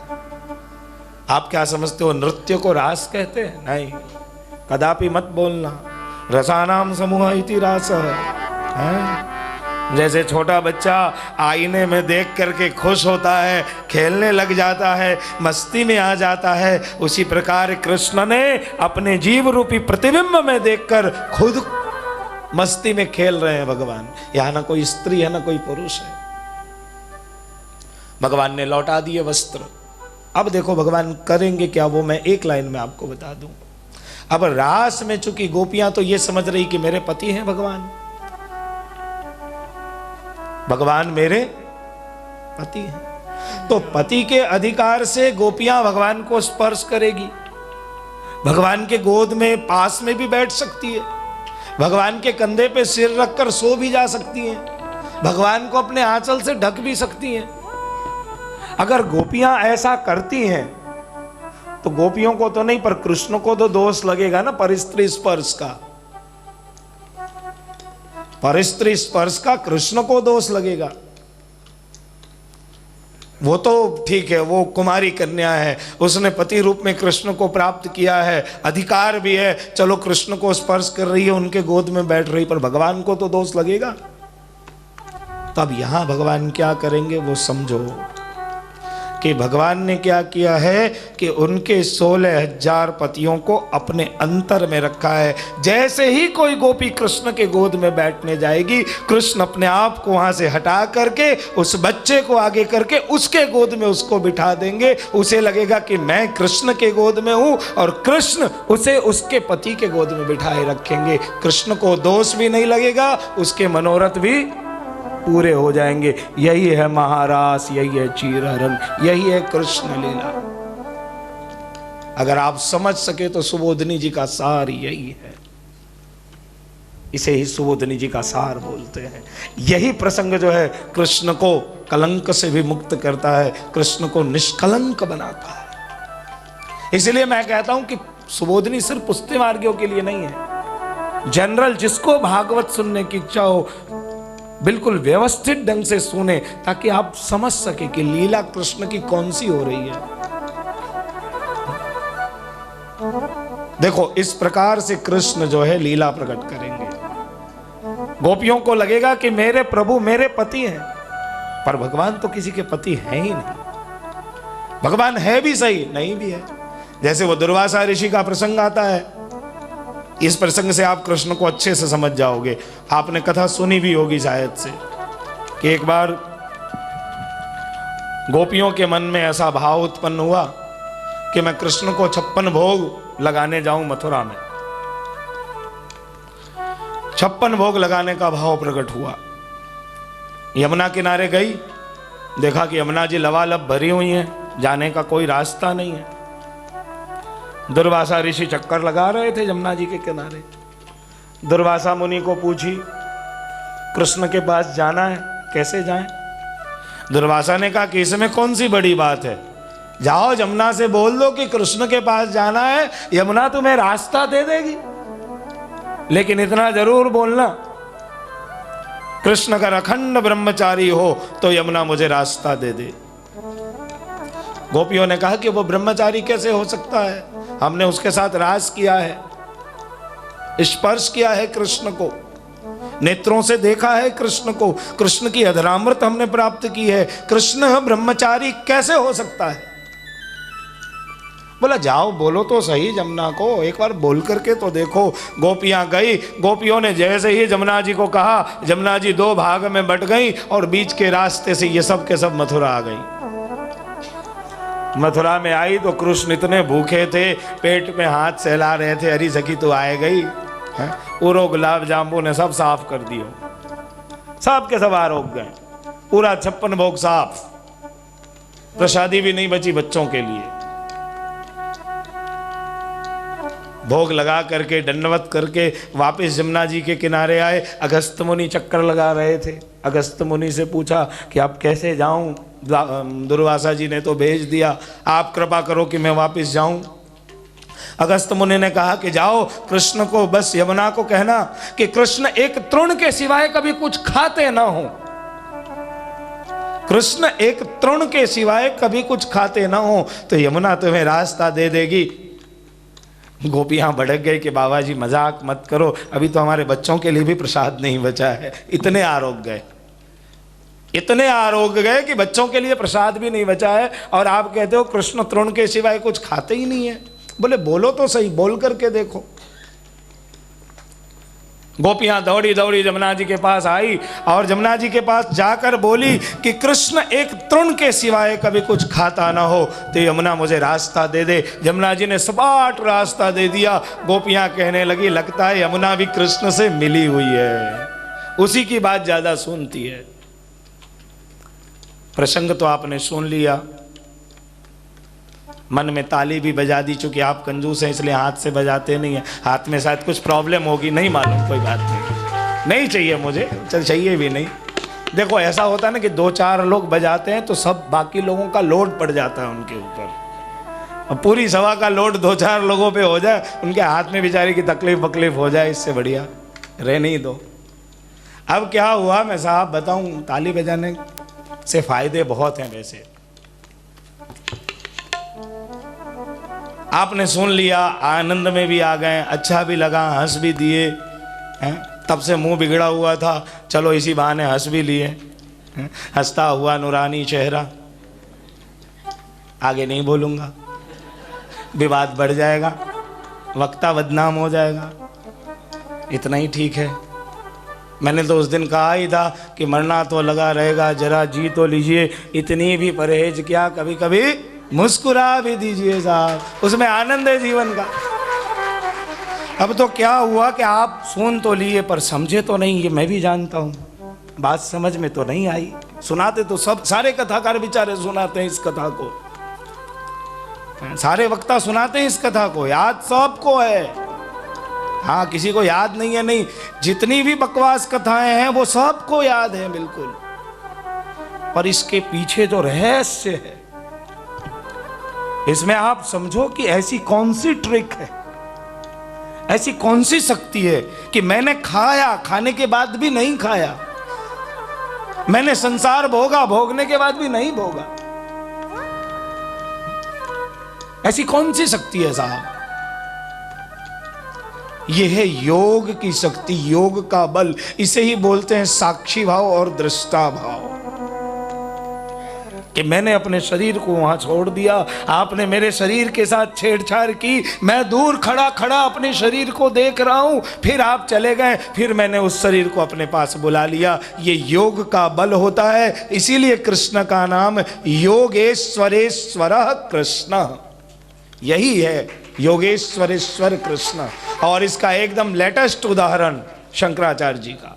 आप क्या समझते हो नृत्य को रास कहते हैं? नहीं, कदापि मत बोलना। रसानाम समूह इति रास है। जैसे छोटा बच्चा आईने में देख करके खुश होता है, खेलने लग जाता है, मस्ती में आ जाता है, उसी प्रकार कृष्ण ने अपने जीव रूपी प्रतिबिंब में देखकर खुद मस्ती में खेल रहे हैं भगवान। यहां ना कोई स्त्री है ना कोई पुरुष है। भगवान ने लौटा दिए वस्त्र। अब देखो भगवान करेंगे क्या, वो मैं एक लाइन में आपको बता दूं। अब रास में चूंकि गोपियां तो ये समझ रही कि मेरे पति हैं भगवान मेरे पति हैं, तो पति के अधिकार से गोपियां भगवान को स्पर्श करेगी, भगवान के गोद में पास में भी बैठ सकती है, भगवान के कंधे पे सिर रखकर सो भी जा सकती हैं, भगवान को अपने आंचल से ढक भी सकती हैं। अगर गोपियां ऐसा करती हैं तो गोपियों को तो नहीं पर कृष्ण को तो दोष लगेगा ना परस्त्री स्पर्श का। परस्त्री स्पर्श का कृष्ण को दोष लगेगा। वो तो ठीक है, वो कुमारी कन्या है, उसने पति रूप में कृष्ण को प्राप्त किया है, अधिकार भी है, चलो कृष्ण को स्पर्श कर रही है, उनके गोद में बैठ रही, पर भगवान को तो दोष लगेगा। तब यहां भगवान क्या करेंगे वो समझो कि भगवान ने क्या किया है कि उनके 16,000 पतियों को अपने अंतर में रखा है। जैसे ही कोई गोपी कृष्ण के गोद में बैठने जाएगी, कृष्ण अपने आप को वहां से हटा करके उस बच्चे को आगे करके उसके गोद में उसको बिठा देंगे। उसे लगेगा कि मैं कृष्ण के गोद में हूं और कृष्ण उसे उसके पति के गोद में बिठाए रखेंगे। कृष्ण को दोष भी नहीं लगेगा, उसके मनोरथ भी पूरे हो जाएंगे। यही है महारास, यही है चीरहरण, यही है कृष्ण लीला। अगर आप समझ सके तो सुबोधनी जी का सार यही है। इसे ही सुबोधनी जी का सार बोलते हैं। यही प्रसंग जो है कृष्ण को कलंक से भी मुक्त करता है, कृष्ण को निष्कलंक बनाता है। इसलिए मैं कहता हूं कि सुबोधनी सिर्फ पुष्टि मार्गियों के लिए नहीं है। जनरल जिसको भागवत सुनने की इच्छा हो बिल्कुल व्यवस्थित ढंग से सुने, ताकि आप समझ सके कि लीला कृष्ण की कौन सी हो रही है। देखो इस प्रकार से कृष्ण जो है लीला प्रकट करेंगे। गोपियों को लगेगा कि मेरे प्रभु मेरे पति हैं, पर भगवान तो किसी के पति हैं ही नहीं। भगवान है भी सही, नहीं भी है। जैसे वो दुर्वासा ऋषि का प्रसंग आता है, इस प्रसंग से आप कृष्ण को अच्छे से समझ जाओगे। आपने कथा सुनी भी होगी शायद से कि एक बार गोपियों के मन में ऐसा भाव उत्पन्न हुआ कि मैं कृष्ण को 56 भोग लगाने जाऊं मथुरा में। 56 भोग लगाने का भाव प्रकट हुआ। यमुना किनारे गई, देखा कि यमुना जी लबालब भरी हुई हैं, जाने का कोई रास्ता नहीं है। दुर्वासा ऋषि चक्कर लगा रहे थे यमुना जी के किनारे। दुर्वासा मुनि को पूछी, कृष्ण के पास जाना है, कैसे जाएं? दुर्वासा ने कहा कि इसमें कौन सी बड़ी बात है, जाओ यमुना से बोल दो कि कृष्ण के पास जाना है, यमुना तुम्हें रास्ता दे देगी। लेकिन इतना जरूर बोलना, कृष्ण का अखंड ब्रह्मचारी हो तो यमुना मुझे रास्ता दे दे। गोपियों ने कहा कि वो ब्रह्मचारी कैसे हो सकता है, हमने उसके साथ रास किया है, स्पर्श किया है कृष्ण को, नेत्रों से देखा है कृष्ण को, कृष्ण की अधरामृत हमने प्राप्त की है, कृष्ण ब्रह्मचारी कैसे हो सकता है? बोला जाओ बोलो तो सही यमुना को, एक बार बोल करके तो देखो। गोपियां गई, गोपियों ने जैसे ही यमुना जी को कहा, यमुना जी 2 भाग में बट गई और बीच के रास्ते से ये सब के सब मथुरा आ गई। मथुरा में आई तो कृष्ण इतने भूखे थे, पेट में हाथ सहला रहे थे, हरी सखी तो आए गई, पूरा गुलाब जामुन ने सब साफ कर दियो, सब के सब आरोग गए, पूरा 56 भोग साफ, प्रसादी भी नहीं बची बच्चों के लिए। भोग लगा करके दंडवत करके वापस जमुना जी के किनारे आए। अगस्त मुनि चक्कर लगा रहे थे। अगस्त मुनि से पूछा कि आप कैसे जाऊं, दुर्वासा जी ने तो भेज दिया, आप कृपा करो कि मैं वापस जाऊं। अगस्त मुनि ने कहा कि जाओ, कृष्ण को बस यमुना को कहना कि कृष्ण एक तृण के सिवाय कभी कुछ खाते ना हो, कृष्ण एक तृण के सिवाय कभी कुछ खाते ना हो, तो यमुना तुम्हें रास्ता दे देगी। गोपियां भड़क गई कि बाबा जी मजाक मत करो, अभी तो हमारे बच्चों के लिए भी प्रसाद नहीं बचा है। इतने आरोग गए, इतने आरोग गए कि बच्चों के लिए प्रसाद भी नहीं बचा है, और आप कहते हो कृष्ण तृण के सिवाय कुछ खाते ही नहीं है। बोले बोलो तो सही, बोल करके देखो। गोपियां दौड़ी दौड़ी जमुना जी के पास आई और जमुना जी के पास जाकर बोली कि कृष्ण एक तृण के सिवाय कभी कुछ खाता ना हो, तो यमुना मुझे रास्ता दे दे। जमुना जी ने सपाट रास्ता दे दिया। गोपियां कहने लगी लगता है यमुना भी कृष्ण से मिली हुई है, उसी की बात ज्यादा सुनती है। प्रसंग तो आपने सुन लिया, मन में ताली भी बजा दी, चूंकि आप कंजूस हैं इसलिए हाथ से बजाते नहीं हैं। हाथ में शायद कुछ प्रॉब्लम होगी, नहीं मालूम, कोई बात नहीं चाहिए मुझे, चल चाहिए भी नहीं। देखो ऐसा होता है ना कि 2-4 लोग बजाते हैं तो सब बाकी लोगों का लोड पड़ जाता है उनके ऊपर। अब पूरी सभा का लोड 2-4 लोगों पे हो जाए, उनके हाथ में बेचारे की तकलीफ हो जाए, इससे बढ़िया रहने ही दो। अब क्या हुआ मैं साहब बताऊं, ताली बजाने से फायदे बहुत हैं। वैसे आपने सुन लिया, आनंद में भी आ गए, अच्छा भी लगा, हंस भी दिए हैं। तब से मुंह बिगड़ा हुआ था, चलो इसी बहाने हंस भी लिए। हंसता हुआ नूरानी चेहरा, आगे नहीं बोलूंगा, विवाद बढ़ जाएगा, वक्ता बदनाम हो जाएगा, इतना ही ठीक है। मैंने तो उस दिन कहा ही था कि मरना तो लगा रहेगा, जरा जी तो लीजिए, इतनी भी परहेज क्या, कभी कभी मुस्कुरा भी दीजिए साहब, उसमें आनंद है जीवन का। अब तो क्या हुआ कि आप सुन तो लिए पर समझे तो नहीं, ये मैं भी जानता हूँ, बात समझ में तो नहीं आई। सुनाते तो सब सारे कथाकार बेचारे सुनाते हैं इस कथा को, सारे वक्ता सुनाते हैं इस कथा को, याद सबको है। हाँ, किसी को याद नहीं है नहीं, जितनी भी बकवास कथाएं हैं वो सबको याद है बिल्कुल, पर इसके पीछे जो रहस्य है, इसमें आप समझो कि ऐसी कौन सी ट्रिक है, ऐसी कौन सी शक्ति है कि मैंने खाया, खाने के बाद भी नहीं खाया, मैंने संसार भोगा, भोगने के बाद भी नहीं भोगा। ऐसी कौन सी शक्ति है साहब? यह है योग की शक्ति, योग का बल। इसे ही बोलते हैं साक्षी भाव और दृष्टा भाव, कि मैंने अपने शरीर को वहां छोड़ दिया, आपने मेरे शरीर के साथ छेड़छाड़ की, मैं दूर खड़ा खड़ा अपने शरीर को देख रहा हूं, फिर आप चले गए, फिर मैंने उस शरीर को अपने पास बुला लिया। ये योग का बल होता है, इसीलिए कृष्ण का नाम योगेश्वरेश्वर कृष्ण, यही है योगेश्वरेश्वर कृष्ण। और इसका एकदम लेटेस्ट उदाहरण शंकराचार्य जी का।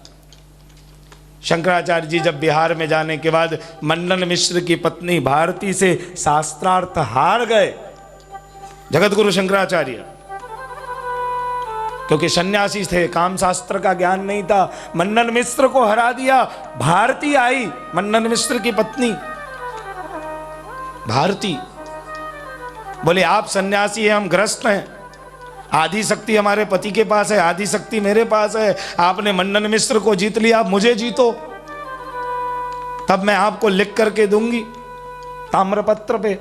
शंकराचार्य जी जब बिहार में जाने के बाद मंडन मिश्र की पत्नी भारती से शास्त्रार्थ हार गए, जगतगुरु शंकराचार्य, क्योंकि सन्यासी थे, काम शास्त्र का ज्ञान नहीं था, मंडन मिश्र को हरा दिया। भारती आई, मंडन मिश्र की पत्नी भारती, बोले आप सन्यासी हैं, हम गृहस्थ हैं, आधी शक्ति हमारे पति के पास है, आधी शक्ति मेरे पास है, आपने मंडन मिश्र को जीत लिया, आप मुझे जीतो, तब मैं आपको लिख करके दूंगी ताम्रपत्र पे।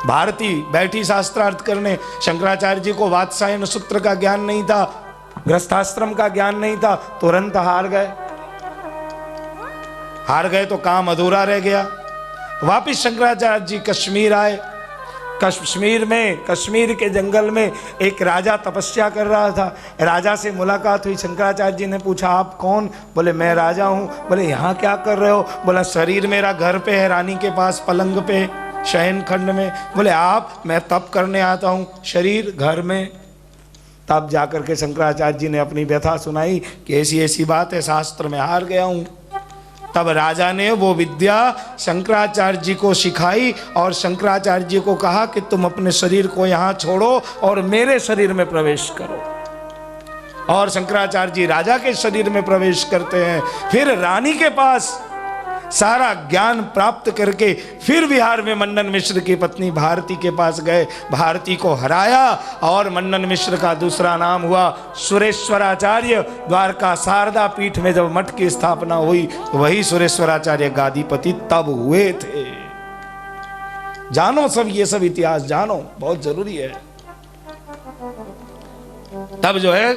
भारती बैठी शास्त्रार्थ करने, शंकराचार्य जी को वात्सायन सूत्र का ज्ञान नहीं था, गृहस्थाश्रम का ज्ञान नहीं था, तुरंत हार गए। हार गए तो काम अधूरा रह गया। वापिस शंकराचार्य जी कश्मीर आए। कश्मीर में, कश्मीर के जंगल में एक राजा तपस्या कर रहा था। राजा से मुलाकात हुई। शंकराचार्य जी ने पूछा आप कौन? बोले मैं राजा हूँ। बोले यहाँ क्या कर रहे हो? बोला शरीर मेरा घर पे है, रानी के पास पलंग पे। शयन खंड में। बोले आप, मैं तप करने आता हूँ, शरीर घर में। तब जाकर के शंकराचार्य जी ने अपनी व्यथा सुनाई कि ऐसी ऐसी बात है, शास्त्र में हार गया हूँ। तब राजा ने वो विद्या शंकराचार्य जी को सिखाई और शंकराचार्य जी को कहा कि तुम अपने शरीर को यहाँ छोड़ो और मेरे शरीर में प्रवेश करो। और शंकराचार्य जी राजा के शरीर में प्रवेश करते हैं। फिर रानी के पास सारा ज्ञान प्राप्त करके फिर बिहार में मन्नन मिश्र की पत्नी भारती के पास गए, भारती को हराया और मन्नन मिश्र का दूसरा नाम हुआ सुरेश्वराचार्य। द्वारका शारदा पीठ में जब मठ की स्थापना हुई, वही सुरेश्वराचार्य गादीपति तब हुए थे। जानो सब, ये सब इतिहास जानो, बहुत जरूरी है। तब जो है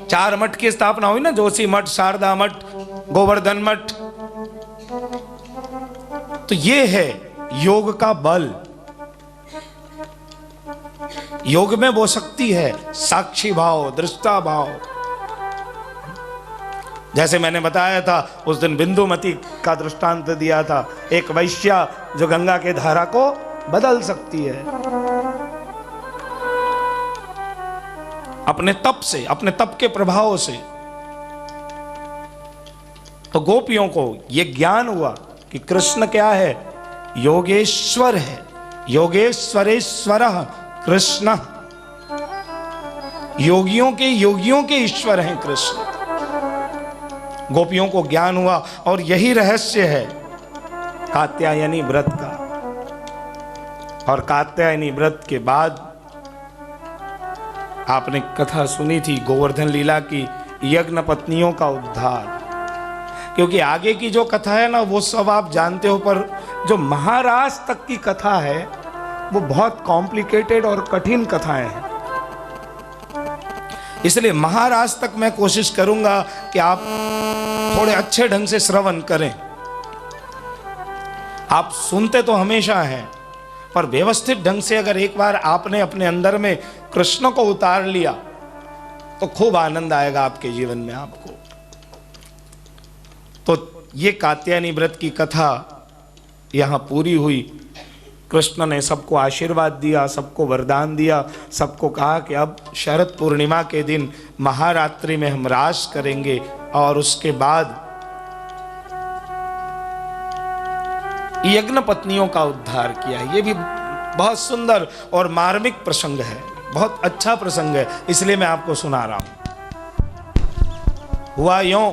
4 मठ की स्थापना हुई ना, जोशी मठ, शारदा मठ, गोवर्धन मठ। तो ये है योग का बल। योग में वो शक्ति है, साक्षी भाव, दृष्टा भाव। जैसे मैंने बताया था उस दिन बिंदुमती का दृष्टांत दिया था, एक वैश्या जो गंगा के धारा को बदल सकती है अपने तप से, अपने तप के प्रभाव से। तो गोपियों को यह ज्ञान हुआ कि कृष्ण क्या है, योगेश्वर है, योगेश्वरेश्वर कृष्ण। योगियों के ईश्वर हैं कृष्ण। गोपियों को ज्ञान हुआ और यही रहस्य है कात्यायनी व्रत का। और कात्यायनी व्रत के बाद आपने कथा सुनी थी गोवर्धन लीला की, यज्ञ पत्नियों का उद्धार। क्योंकि आगे की जो कथा है ना वो सब आप जानते हो, पर जो महाराज तक की कथा है वो बहुत कॉम्प्लिकेटेड और कठिन कथाएं हैं। इसलिए महाराज तक मैं कोशिश करूंगा कि आप थोड़े अच्छे ढंग से श्रवण करें। आप सुनते तो हमेशा हैं, पर व्यवस्थित ढंग से अगर एक बार आपने अपने अंदर में कृष्ण को उतार लिया तो खूब आनंद आएगा आपके जीवन में आपको। तो ये कात्यायनी व्रत की कथा यहां पूरी हुई। कृष्ण ने सबको आशीर्वाद दिया, सबको वरदान दिया, सबको कहा कि अब शरद पूर्णिमा के दिन महारात्रि में हम रास करेंगे। और उसके बाद यज्ञ पत्नियों का उद्धार किया। ये भी बहुत सुंदर और मार्मिक प्रसंग है, बहुत अच्छा प्रसंग है, इसलिए मैं आपको सुना रहा हूं। हुआ यूं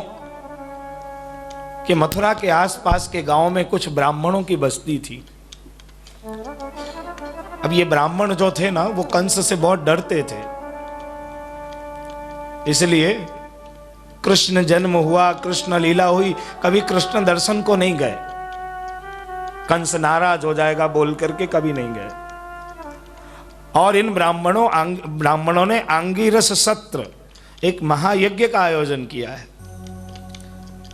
कि मथुरा के आसपास के गांव में कुछ ब्राह्मणों की बस्ती थी। अब ये ब्राह्मण जो थे ना वो कंस से बहुत डरते थे, इसलिए कृष्ण जन्म हुआ, कृष्ण लीला हुई, कभी कृष्ण दर्शन को नहीं गए। कंस नाराज हो जाएगा बोल करके कभी नहीं गए। और इन ब्राह्मणों ने आंगिरस सत्र, एक महायज्ञ का आयोजन किया है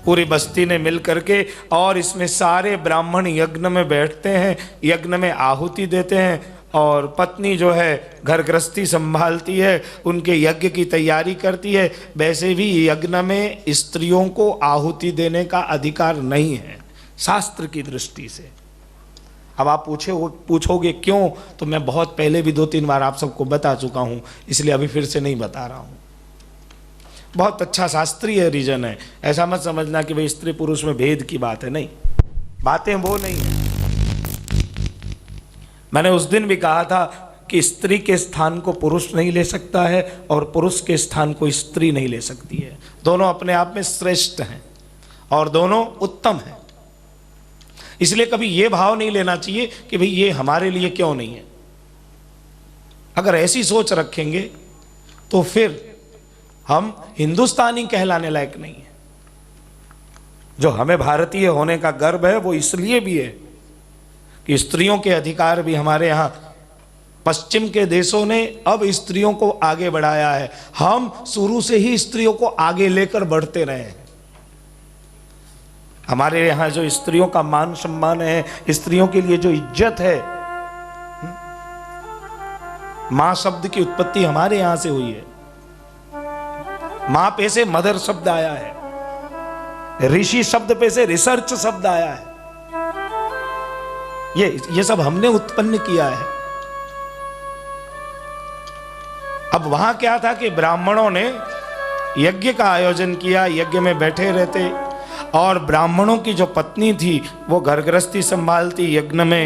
पूरी बस्ती ने मिल करके। और इसमें सारे ब्राह्मण यज्ञ में बैठते हैं, यज्ञ में आहुति देते हैं। और पत्नी जो है घर गृहस्थी संभालती है, उनके यज्ञ की तैयारी करती है। वैसे भी यज्ञ में स्त्रियों को आहुति देने का अधिकार नहीं है शास्त्र की दृष्टि से। अब आप पूछोगे क्यों, तो मैं बहुत पहले भी 2-3 बार आप सबको बता चुका हूं, इसलिए अभी फिर से नहीं बता रहा हूं। बहुत अच्छा शास्त्रीय रीजन है। ऐसा मत समझना कि भाई स्त्री पुरुष में भेद की बात है, नहीं, बातें वो नहीं है। मैंने उस दिन भी कहा था कि स्त्री के स्थान को पुरुष नहीं ले सकता है और पुरुष के स्थान को स्त्री नहीं ले सकती है। दोनों अपने आप में श्रेष्ठ हैं और दोनों उत्तम हैं। इसलिए कभी ये भाव नहीं लेना चाहिए कि भाई ये हमारे लिए क्यों नहीं है। अगर ऐसी सोच रखेंगे तो फिर हम हिंदुस्तानी कहलाने लायक नहीं है। जो हमें भारतीय होने का गर्व है वो इसलिए भी है कि स्त्रियों के अधिकार भी हमारे यहाँ, पश्चिम के देशों ने अब स्त्रियों को आगे बढ़ाया है। हम शुरू से ही स्त्रियों को आगे लेकर बढ़ते रहे हैं। हमारे यहाँ जो स्त्रियों का मान सम्मान है, स्त्रियों के लिए जो इज्जत है, मां शब्द की उत्पत्ति हमारे यहां से हुई है। मां पे से मदर शब्द आया है, ऋषि शब्द पे से रिसर्च शब्द आया है। ये सब हमने उत्पन्न किया है। अब वहां क्या था कि ब्राह्मणों ने यज्ञ का आयोजन किया, यज्ञ में बैठे रहते, और ब्राह्मणों की जो पत्नी थी वो घर गृहस्थी संभालती, यज्ञ में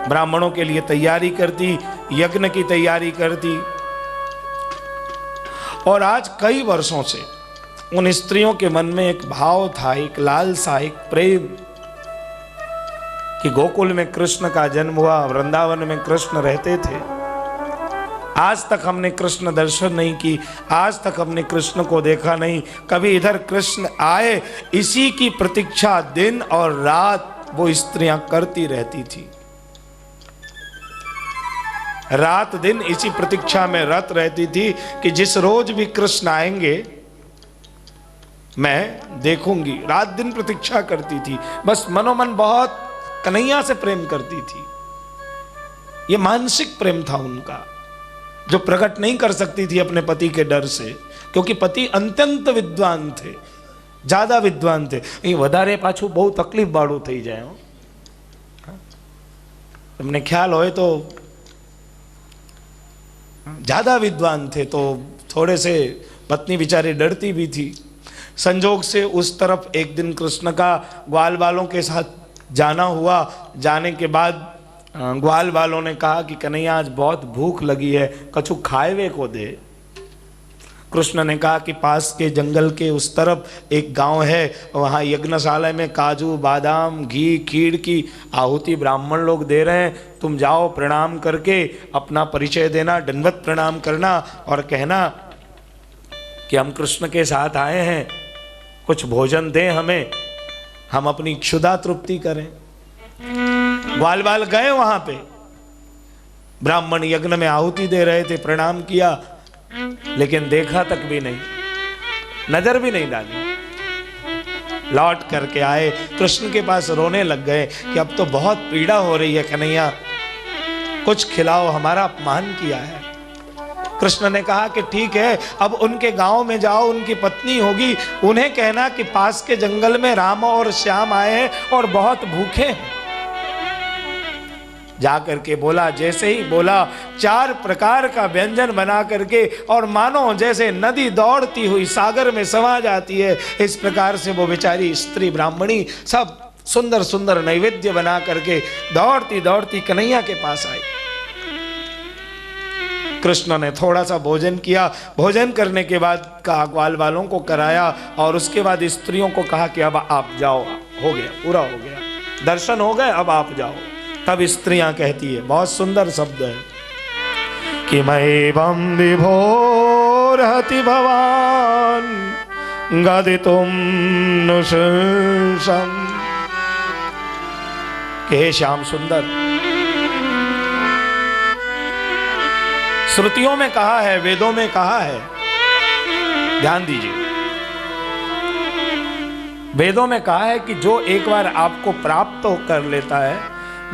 ब्राह्मणों के लिए तैयारी करती, यज्ञ की तैयारी करती। और आज कई वर्षों से उन स्त्रियों के मन में एक भाव था, एक लालसा, एक प्रेम कि गोकुल में कृष्ण का जन्म हुआ, वृंदावन में कृष्ण रहते थे। आज तक हमने कृष्ण दर्शन नहीं की, आज तक हमने कृष्ण को देखा नहीं, कभी इधर कृष्ण आए, इसी की प्रतीक्षा दिन और रात वो स्त्रियां करती रहती थी। रात दिन इसी प्रतीक्षा में रत रहती थी कि जिस रोज भी कृष्ण आएंगे मैं देखूंगी। रात दिन प्रतीक्षा करती थी, बस मनोमन बहुत कन्हैया से प्रेम करती थी। यह मानसिक प्रेम था उनका, जो प्रकट नहीं कर सकती थी अपने पति के डर से, क्योंकि पति अत्यंत विद्वान थे, ज्यादा विद्वान थे। ये વધારે પાછું બહુ તકલીફ વાળું થઈ જાય। તમને ખ્યાલ હોય તો ज्यादा विद्वान थे, तो थोड़े से पत्नी बेचारी डरती भी थी। संजोग से उस तरफ एक दिन कृष्ण का ग्वाल वालों के साथ जाना हुआ। जाने के बाद ग्वाल वालों ने कहा कि कन्हैया आज बहुत भूख लगी है, कछु खाएवे को दे। कृष्ण ने कहा कि पास के जंगल के उस तरफ एक गांव है, वहाँ यज्ञशाला में काजू बादाम घी खीर की आहुति ब्राह्मण लोग दे रहे हैं, तुम जाओ प्रणाम करके अपना परिचय देना, दंडवत प्रणाम करना और कहना कि हम कृष्ण के साथ आए हैं, कुछ भोजन दें हमें, हम अपनी क्षुधा तृप्ति करें। ग्वाल बाल गए वहां पे, ब्राह्मण यज्ञ में आहुति दे रहे थे, प्रणाम किया, लेकिन देखा तक भी नहीं, नजर भी नहीं डाली। लौट करके आए, कृष्ण के पास रोने लग गए कि अब तो बहुत पीड़ा हो रही है कन्हैया, कुछ खिलाओ, हमारा अपमान किया है। कृष्ण ने कहा कि ठीक है, अब उनके गांव में जाओ, उनकी पत्नी होगी, उन्हें कहना कि पास के जंगल में राम और श्याम आए हैं और बहुत भूखे हैं। जाकर के बोला, जैसे ही बोला 4 प्रकार का व्यंजन बना करके, और मानो जैसे नदी दौड़ती हुई सागर में समा जाती है, इस प्रकार से वो बेचारी स्त्री ब्राह्मणी सब सुंदर सुंदर नैवेद्य बना करके दौड़ती दौड़ती कन्हैया के पास आई। कृष्ण ने थोड़ा सा भोजन किया, भोजन करने के बाद कहा ग्वाल वालों को कराया, और उसके बाद स्त्रियों को कहा कि अब आप जाओ, हो गया, पूरा हो गया, दर्शन हो गए, अब आप जाओ। तब स्त्रियां कहती है, बहुत सुंदर शब्द है कि मैवं विभोरहति भवान गदितुम नुशंसम। के श्याम सुंदर, श्रुतियों में कहा है, वेदों में कहा है, ध्यान दीजिए, वेदों में कहा है कि जो एक बार आपको प्राप्त कर लेता है,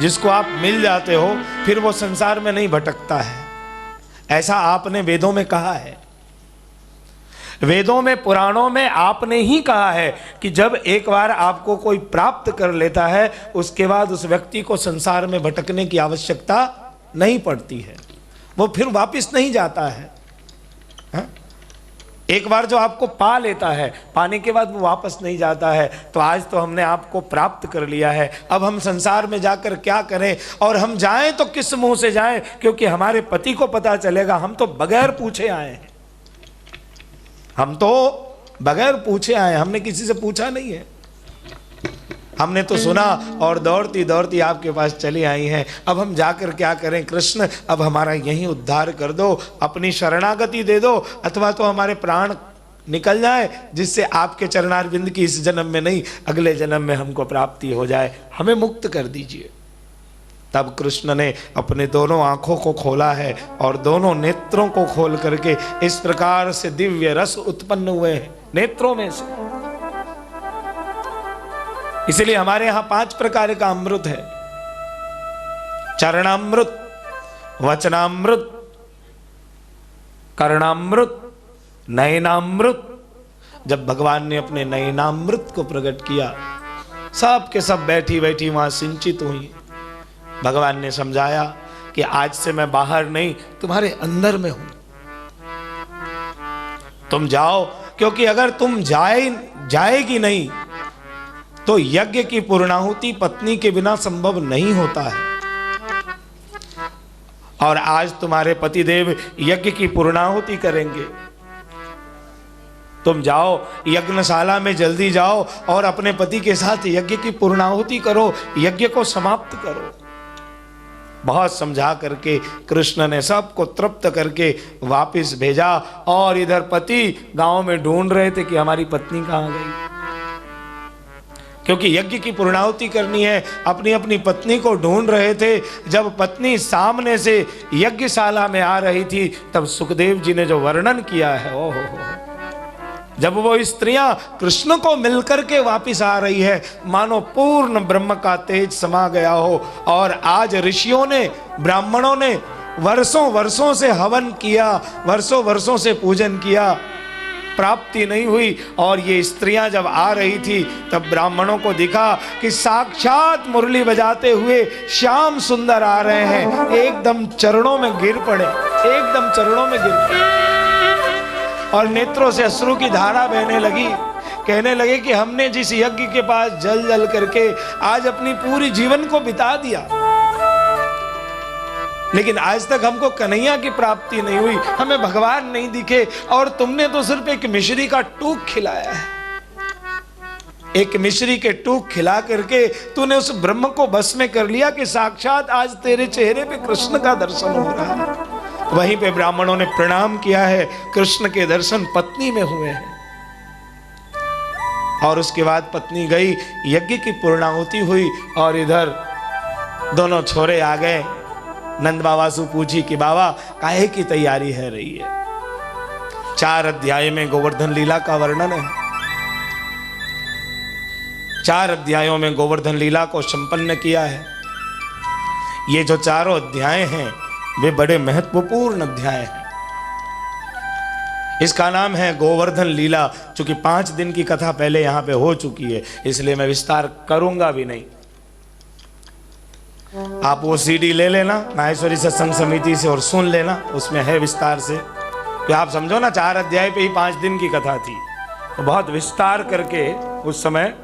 जिसको आप मिल जाते हो, फिर वो संसार में नहीं भटकता है। ऐसा आपने वेदों में कहा है, वेदों में पुराणों में आपने ही कहा है कि जब एक बार आपको कोई प्राप्त कर लेता है, उसके बाद उस व्यक्ति को संसार में भटकने की आवश्यकता नहीं पड़ती है, वो फिर वापस नहीं जाता है। हा? एक बार जो आपको पा लेता है, पाने के बाद वो वापस नहीं जाता है। तो आज तो हमने आपको प्राप्त कर लिया है, अब हम संसार में जाकर क्या करें, और हम जाएं तो किस मुंह से जाएं, क्योंकि हमारे पति को पता चलेगा हम तो बगैर पूछे आए हैं, हम तो बगैर पूछे आए, हमने किसी से पूछा नहीं है, हमने तो सुना और दौड़ती दौड़ती आपके पास चली आई हैं। अब हम जाकर क्या करें कृष्ण, अब हमारा यहीं उद्धार कर दो, अपनी शरणागति दे दो, अथवा तो हमारे प्राण निकल जाए, जिससे आपके चरणारविंद की इस जन्म में नहीं अगले जन्म में हमको प्राप्ति हो जाए, हमें मुक्त कर दीजिए। तब कृष्ण ने अपने दोनों आंखों को खोला है और दोनों नेत्रों को खोल करके इस प्रकार से दिव्य रस उत्पन्न हुए हैं नेत्रों में से। इसलिए हमारे यहां 5 प्रकार का अमृत है, चरणामृत, वचनामृत, कर्णामृत, नयनामृत। जब भगवान ने अपने नयनामृत को प्रकट किया, सब के सब बैठी बैठी वहां सिंचित हुई, भगवान ने समझाया कि आज से मैं बाहर नहीं, तुम्हारे अंदर में हूं, तुम जाओ, क्योंकि अगर तुम जाएगी नहीं तो यज्ञ की पूर्णाहुति पत्नी के बिना संभव नहीं होता है। और आज तुम्हारे पतिदेव यज्ञ की पूर्णाहुति करेंगे, तुम जाओ यज्ञशाला में, जल्दी जाओ और अपने पति के साथ यज्ञ की पूर्णाहुति करो, यज्ञ को समाप्त करो। बहुत समझा करके कृष्ण ने सबको तृप्त करके वापस भेजा। और इधर पति गांव में ढूंढ रहे थे कि हमारी पत्नी कहां गई, क्योंकि यज्ञ की पूर्णाहुति करनी है। अपनी अपनी पत्नी को ढूंढ रहे थे। जब पत्नी सामने से यज्ञशाला में आ रही थी, तब सुखदेव जी ने जो वर्णन किया है, ओहो, जब वो स्त्रियां कृष्ण को मिलकर के वापिस आ रही है, मानो पूर्ण ब्रह्म का तेज समा गया हो। और आज ऋषियों ने, ब्राह्मणों ने वर्षों वर्षों से हवन किया, वर्षों वर्षों से पूजन किया, प्राप्ति नहीं हुई। और ये स्त्रियां जब आ रही थी, तब ब्राह्मणों को दिखा कि साक्षात मुरली बजाते हुए श्याम सुंदर आ रहे हैं। एकदम चरणों में गिर पड़े, एकदम चरणों में गिर पड़े और नेत्रों से अश्रु की धारा बहने लगी। कहने लगे कि हमने जिस यज्ञ के पास जल जल करके आज अपनी पूरी जीवन को बिता दिया, लेकिन आज तक हमको कन्हैया की प्राप्ति नहीं हुई, हमें भगवान नहीं दिखे, और तुमने तो सिर्फ एक मिश्री का टूक खिलाया है। एक मिश्री के टूक खिला करके तूने उस ब्रह्म को बस में कर लिया कि साक्षात आज तेरे चेहरे पे कृष्ण का दर्शन हो रहा है। वहीं पे ब्राह्मणों ने प्रणाम किया है, कृष्ण के दर्शन पत्नी में हुए हैं। और उसके बाद पत्नी गई, यज्ञ की पूर्णाहुति हुई, और इधर दोनों छोरे आ गए। नंद बाबा से पूछी कि बाबा काहे की तैयारी है रही है। 4 अध्याय में गोवर्धन लीला का वर्णन है। 4 अध्यायों में गोवर्धन लीला को संपन्न किया है। ये जो चारों अध्याय हैं वे बड़े महत्वपूर्ण अध्याय हैं। इसका नाम है गोवर्धन लीला। चूंकि 5 दिन की कथा पहले यहां पे हो चुकी है, इसलिए मैं विस्तार करूंगा भी नहीं। आप वो सीडी ले लेना माहेश्वरी सत्संग समिति से और सुन लेना, उसमें है विस्तार से। तो आप समझो ना, 4 अध्याय पे ही 5 दिन की कथा थी, तो बहुत विस्तार करके उस समय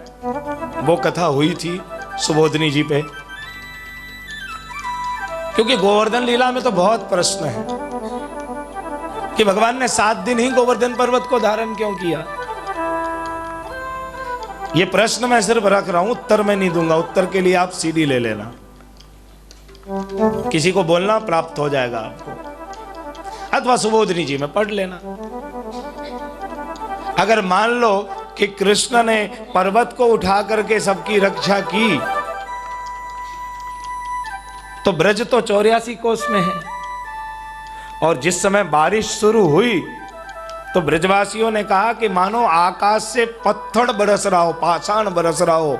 वो कथा हुई थी सुबोधनी जी पे। क्योंकि गोवर्धन लीला में तो बहुत प्रश्न है कि भगवान ने 7 दिन ही गोवर्धन पर्वत को धारण क्यों किया। ये प्रश्न मैं सिर्फ रख रहा हूं, उत्तर मैं नहीं दूंगा। उत्तर के लिए आप सीडी ले लेना, किसी को बोलना प्राप्त हो जाएगा आपको, अथवा सुबोधनी जी में पढ़ लेना। अगर मान लो कि कृष्ण ने पर्वत को उठा करके सबकी रक्षा की, तो ब्रज तो 84 कोस में है, और जिस समय बारिश शुरू हुई तो ब्रजवासियों ने कहा कि मानो आकाश से पत्थर बरस रहा हो, पाषाण बरस रहा हो,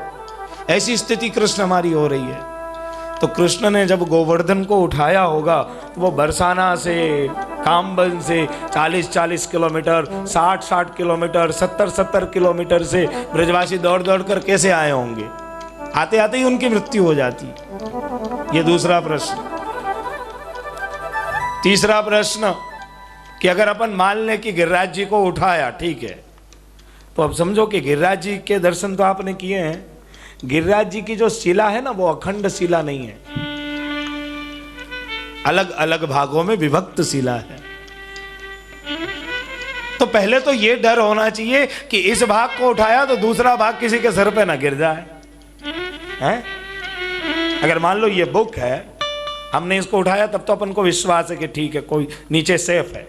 ऐसी स्थिति कृष्ण हमारी हो रही है। तो कृष्ण ने जब गोवर्धन को उठाया होगा, तो वो बरसाना से, काम्बन से 40-40 किलोमीटर, 60-60 किलोमीटर, 70-70 किलोमीटर से ब्रजवासी दौड़ दौड़ कर कैसे आए होंगे। आते आते ही उनकी मृत्यु हो जाती। ये दूसरा प्रश्न। तीसरा प्रश्न कि अगर अपन मान लें कि गिरिराज जी को उठाया, ठीक है, तो अब समझो कि गिरिराज जी के दर्शन तो आपने किए हैं। गिरिराज जी की जो शिला है ना, वो अखंड शिला नहीं है, अलग अलग भागों में विभक्त शिला है। तो पहले तो ये डर होना चाहिए कि इस भाग को उठाया तो दूसरा भाग किसी के सर पे ना गिर जाए, हैं? अगर मान लो ये बुक है, हमने इसको उठाया, तब तो अपन को विश्वास है कि ठीक है, कोई नीचे सेफ है।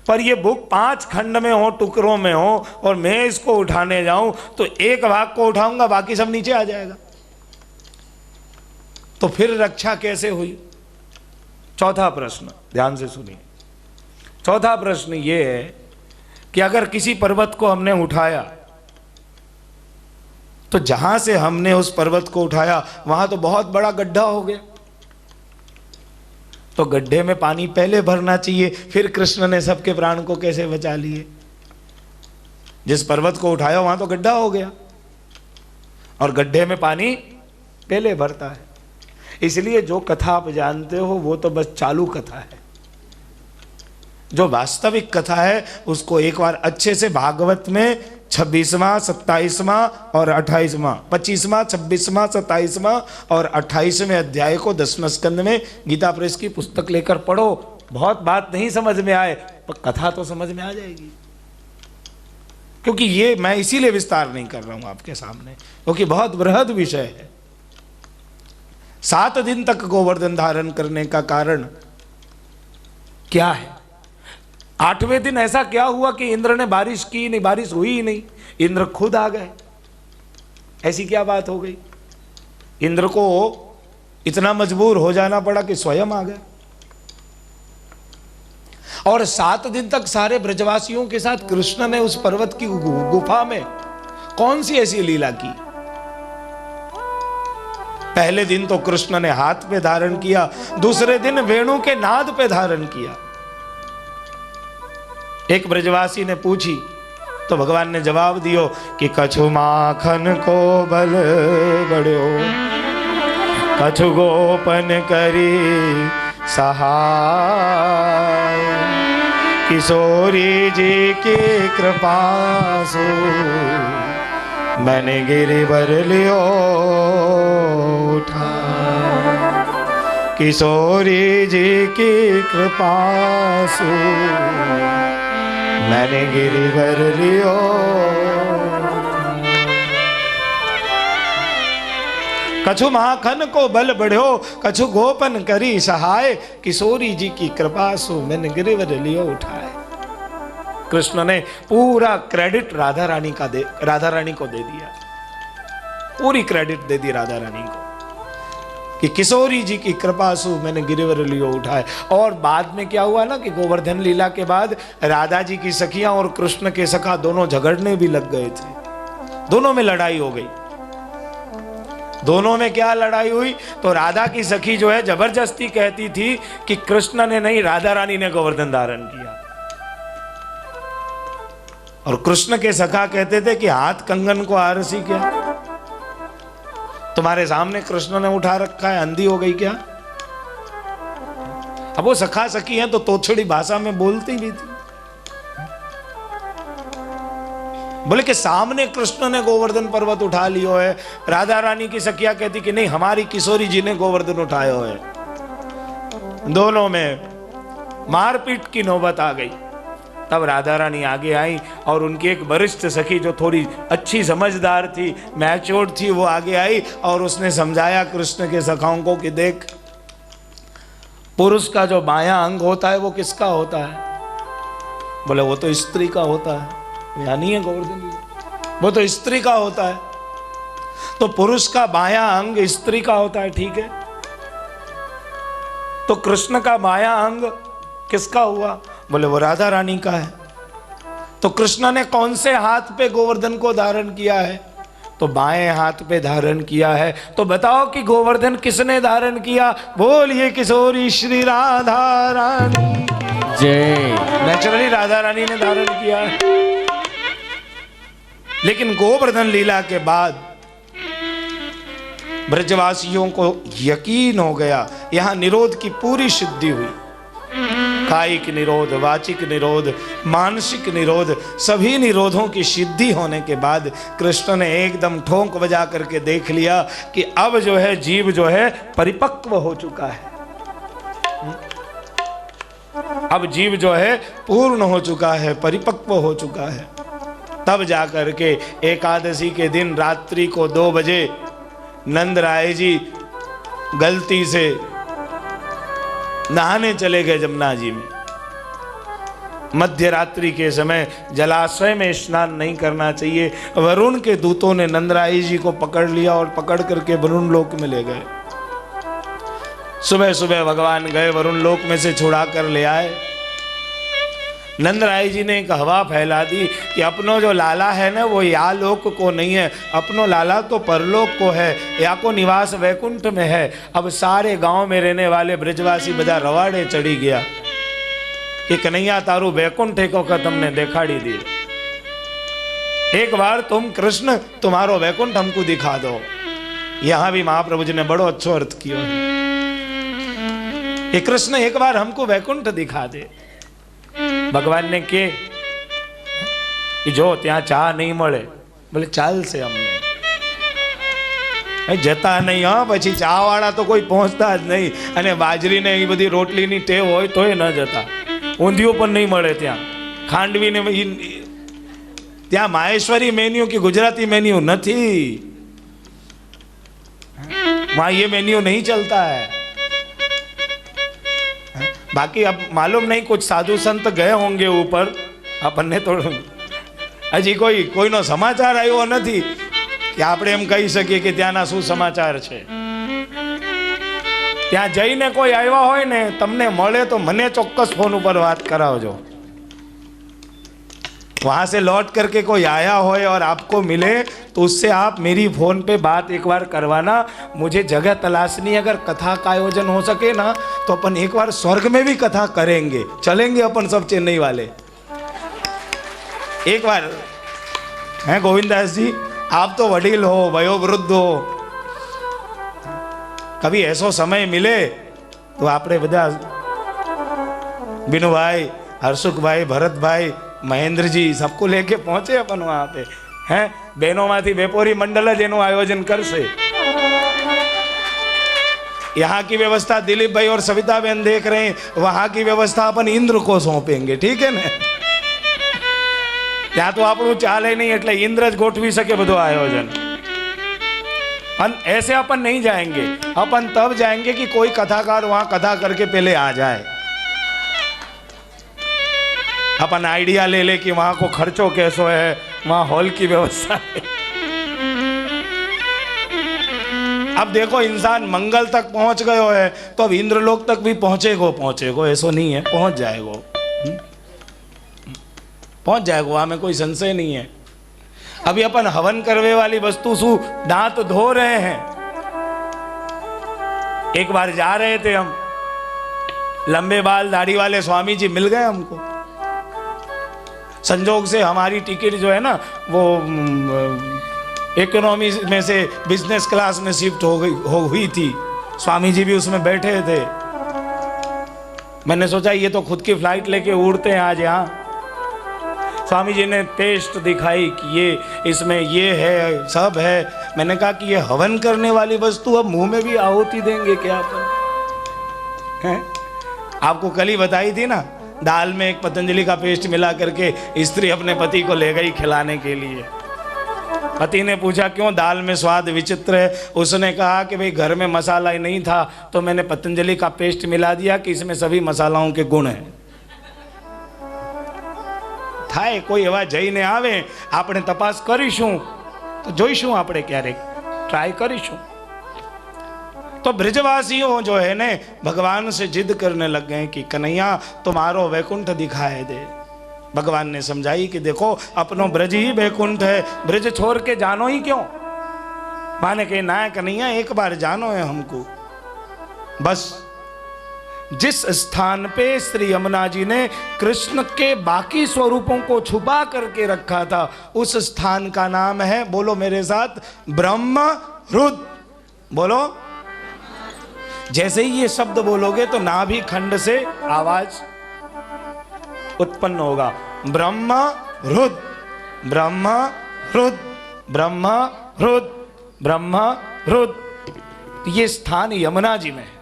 पर ये बुक 5 खंड में हो, टुकड़ों में हो, और मैं इसको उठाने जाऊं तो एक भाग को उठाऊंगा, बाकी सब नीचे आ जाएगा, तो फिर रक्षा कैसे हुई। चौथा प्रश्न ध्यान से सुनिए। चौथा प्रश्न ये है कि अगर किसी पर्वत को हमने उठाया, तो जहां से हमने उस पर्वत को उठाया वहां तो बहुत बड़ा गड्ढा हो गया, तो गड्ढे में पानी पहले भरना चाहिए, फिर कृष्ण ने सबके प्राण को कैसे बचा लिए। जिस पर्वत को उठाया वहां तो गड्ढा हो गया, और गड्ढे में पानी पहले भरता है। इसलिए जो कथा आप जानते हो वो तो बस चालू कथा है। जो वास्तविक कथा है उसको एक बार अच्छे से भागवत में 26वां 27वां और 28वां 25वां 26वां 27वां और 28वें अध्याय को 10वें स्कंद में गीता प्रेस की पुस्तक लेकर पढ़ो। बहुत बात नहीं समझ में आए पर कथा तो समझ में आ जाएगी। क्योंकि ये मैं इसीलिए विस्तार नहीं कर रहा हूं आपके सामने, क्योंकि बहुत बृहद विषय है। 7 दिन तक गोवर्धन धारण करने का कारण क्या है? 8वें दिन ऐसा क्या हुआ कि इंद्र ने बारिश की नहीं, बारिश हुई ही नहीं, इंद्र खुद आ गए। ऐसी क्या बात हो गई? इंद्र को इतना मजबूर हो जाना पड़ा कि स्वयं आ गए। और 7 दिन तक सारे ब्रजवासियों के साथ कृष्ण ने उस पर्वत की गुफा में कौन सी ऐसी लीला की? पहले दिन तो कृष्ण ने हाथ पे धारण किया, दूसरे दिन वेणु के नाद पे धारण किया। एक ब्रजवासी ने पूछी तो भगवान ने जवाब दियो कि कछु माखन को बल बढ़ो, कछु गोपन करी सहाय, किशोरी जी की कृपा सो मैंने गिरिवर लियो उठा। किशोरी जी की कृपा सो मैंने गिरिवर लियो। कछु माखन को बल बढ़ो, कछु गोपन करी सहाय, किशोरी जी की कृपा सो मैंने गिरिवर लियो उठाए। कृष्ण ने पूरा क्रेडिट राधा रानी को दे दिया, पूरी क्रेडिट दे दी राधा रानी को कि किशोरी जी की कृपा सु मैंने गिरिवर लियो उठाए। और बाद में क्या हुआ ना कि गोवर्धन लीला के बाद राधा जी की सखियां और कृष्ण के सखा दोनों झगड़ने भी लग गए थे। दोनों में लड़ाई हो गई। दोनों में क्या लड़ाई हुई? तो राधा की सखी जो है जबरदस्ती कहती थी कि कृष्ण ने नहीं, राधा रानी ने गोवर्धन धारण किया। और कृष्ण के सखा कहते थे कि हाथ कंगन को आरसी क्या, तुम्हारे सामने कृष्ण ने उठा रखा है, अंधी हो गई क्या? अब वो सखा सखी हैं तो तोछड़ी भाषा में बोलती भी थी। बोले कि सामने कृष्ण ने गोवर्धन पर्वत उठा लियो है, राधा रानी की सखिया कहती कि नहीं, हमारी किशोरी जी ने गोवर्धन उठाया है। दोनों में मारपीट की नौबत आ गई। तब राधा रानी आगे आई और उनकी एक वरिष्ठ सखी जो थोड़ी अच्छी समझदार थी, मैच्योर थी, वो आगे आई और उसने समझाया कृष्ण के सखाओं को कि देख, पुरुष का जो बायां अंग होता है वो किसका होता है? बोले वो तो स्त्री का होता है। यानी है गोवर्धन, वो तो स्त्री का होता है। तो पुरुष का बायां अंग स्त्री का होता है, ठीक है। तो कृष्ण का बायां अंग किसका हुआ? बोले वो राधा रानी का है। तो कृष्ण ने कौन से हाथ पे गोवर्धन को धारण किया है? तो बाएं हाथ पे धारण किया है। तो बताओ कि गोवर्धन किसने धारण किया? बोलिए किशोरी श्री राधा रानी जय। नेचुरली राधा रानी ने धारण किया है। लेकिन गोवर्धन लीला के बाद ब्रजवासियों को यकीन हो गया, यहां निरोध की पूरी सिद्धि हुई। कायिक निरोध, वाचिक निरोध, मानसिक निरोध, सभी निरोधों की सिद्धि होने के बाद कृष्ण ने एकदम ठोंक बजा करके देख लिया कि अब जो है जीव जो है परिपक्व हो चुका है। अब जीव जो है पूर्ण हो चुका है, परिपक्व हो चुका है। तब जाकर के एकादशी के दिन रात्रि को 2 बजे नंद राय जी गलती से नहाने चले गए जमुना जी में। मध्य रात्रि के समय जलाशय में स्नान नहीं करना चाहिए। वरुण के दूतों ने नंदराई जी को पकड़ लिया और पकड़ करके वरुण लोक में ले गए। सुबह सुबह भगवान गए, वरुण लोक में से छुड़ा कर ले आए। नंदराय जी ने एक हवा फैला दी कि अपनो जो लाला है ना वो या लोक को नहीं है, अपनो लाला तो परलोक को है, या को निवास वैकुंठ में है। अब सारे गांव में रहने वाले ब्रजवासी બધા રવાડે ચડી ગયા कि कन्हैया तारू वैकुंठ एक वक्त हमने देखाड़ी दी, एक बार तुम कृष्ण तुम्हारो वैकुंठ हमको दिखा दो। यहां भी महाप्रभु जी ने बड़ो अच्छो अर्थ किया है। ये कृष्ण एक बार हमको वैकुंठ दिखा दे। भगवान ने के जो त्या चा नहीं મળે, बोले ચાલશે અમને જતા નહીં, હા પછી ચા વાળા તો કોઈ પહોંચતા જ નહીં, અને બાજરીને એ બધી રોટલીની ટેવ હોય તોય ન જતા, ઊંધિયું પણ નહીં મળે ત્યાં, ખાંડવીને ત્યાં माहेश्वरी मेन्यू की गुजराती मेन्यू नहीं, वहां ये मेन्यू नहीं चलता है। बाकी अब मालूम नहीं, कुछ साधु संत गए होंगे ऊपर, अपन ने तो हजी कोई नो समाचार आयो नहीं कि આપણે એમ કહી શકીએ કે ત્યાંના શું સમાચાર છે। ત્યાં જઈને કોઈ આવ્યા હોય ને, તમને મળે તો મને ચોક્કસ ફોન ઉપર વાત કરાવજો। वहां से लौट करके कोई आया हो और आपको मिले तो उससे आप मेरी फोन पे बात एक बार करवाना। मुझे जगह तलाशनी, अगर कथा का आयोजन हो सके ना तो अपन एक बार स्वर्ग में भी कथा करेंगे, चलेंगे अपन सब चेन्नई वाले एक बार। हैं गोविंदास जी, आप तो वडील हो, वयोवृद्ध हो, कभी ऐसा समय मिले तो आपने बधा बिनू भाई, हर्षुख भाई, भरत भाई, महेंद्र जी सबको लेके पहुंचे अपन वहां पे। हैं बहनों माथी वेपोरी मंडल जेनो आयोजन करसे। यहाँ की व्यवस्था दिलीप भाई और सविता बहन देख रहे हैं, वहां की व्यवस्था अपन इंद्र को सौंपेंगे, ठीक है ना। ત્યાં તો આપણું ચાલે નહીં, એટલે ઇન્દ્ર જ ગોઠવી શકે બધું આયોજન। ऐसे अपन नहीं जाएंगे, अपन तब जाएंगे कि कोई कथाकार वहां कथा करके पहले आ जाए। अपन आइडिया ले ले कि वहां को खर्चो कैसो है, वहां हॉल की व्यवस्था है। अब देखो इंसान मंगल तक पहुंच गयो है तो अब इंद्रलोक तक भी पहुंचेगो, ऐसो नहीं है, पहुंच जाएगो, पहुंच जाएगा, वहां में कोई संशय नहीं है। अभी अपन हवन करवे वाली वस्तु शू दांत धो रहे हैं। एक बार जा रहे थे हम, लंबे बाल दाढ़ी वाले स्वामी जी मिल गए हमको। संजोग से हमारी टिकट जो है ना वो इकोनॉमी में से बिजनेस क्लास में शिफ्ट हुई थी, स्वामी जी भी उसमें बैठे थे। मैंने सोचा ये तो खुद की फ्लाइट लेके उड़ते हैं आज यहाँ। स्वामी जी ने टेस्ट दिखाई कि ये इसमें ये है, सब है। मैंने कहा कि ये हवन करने वाली वस्तु अब मुंह में भी आहुति देंगे क्या अपन? हैं? आपको कल ही बताई थी ना, दाल में एक पतंजलि का पेस्ट मिला करके स्त्री अपने पति को ले गई खिलाने के लिए। पति ने पूछा क्यों, दाल में स्वाद विचित्र है। उसने कहा कि भाई घर में मसाला ही नहीं था तो मैंने पतंजलि का पेस्ट मिला दिया कि इसमें सभी मसालाओं के गुण हैं। થાય કોઈ એવા જઈને આવે, આપણે તપાસ કરીશું તો જોઈશું, આપણે ક્યારેક ટ્રાય કરીશું। तो ब्रजवासियों जो है ने भगवान से जिद करने लग गए कि कन्हैया तुम्हारो वैकुंठ दिखाए दे। भगवान ने समझाई कि देखो अपनो ब्रज ही वैकुंठ है, ब्रज छोड़ के जानो ही क्यों। माने कहे ना कन्हैया एक बार जानो है हमको। बस जिस स्थान पे श्री यमुना जी ने कृष्ण के बाकी स्वरूपों को छुपा करके रखा था उस स्थान का नाम है, बोलो मेरे साथ, ब्रह्महृद। बोलो, जैसे ही ये शब्द बोलोगे तो नाभि खंड से आवाज उत्पन्न होगा, ब्रह्महृद, ब्रह्महृद, ब्रह्महृद, ब्रह्महृद। ये स्थान यमुना जी में है,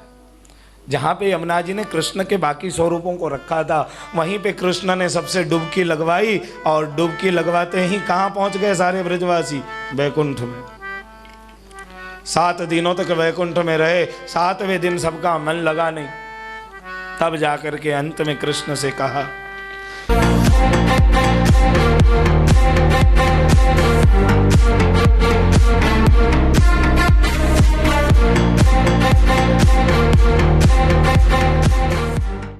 जहाँ पे यमुना जी ने कृष्ण के बाकी स्वरूपों को रखा था। वहीं पे कृष्ण ने सबसे डुबकी लगवाई और डुबकी लगवाते ही कहाँ पहुँच गए सारे ब्रजवासी? वैकुंठ में। 7 दिनों तक वैकुंठ में रहे। 7वें दिन सबका मन लगा नहीं, तब जाकर के अंत में कृष्ण से कहा,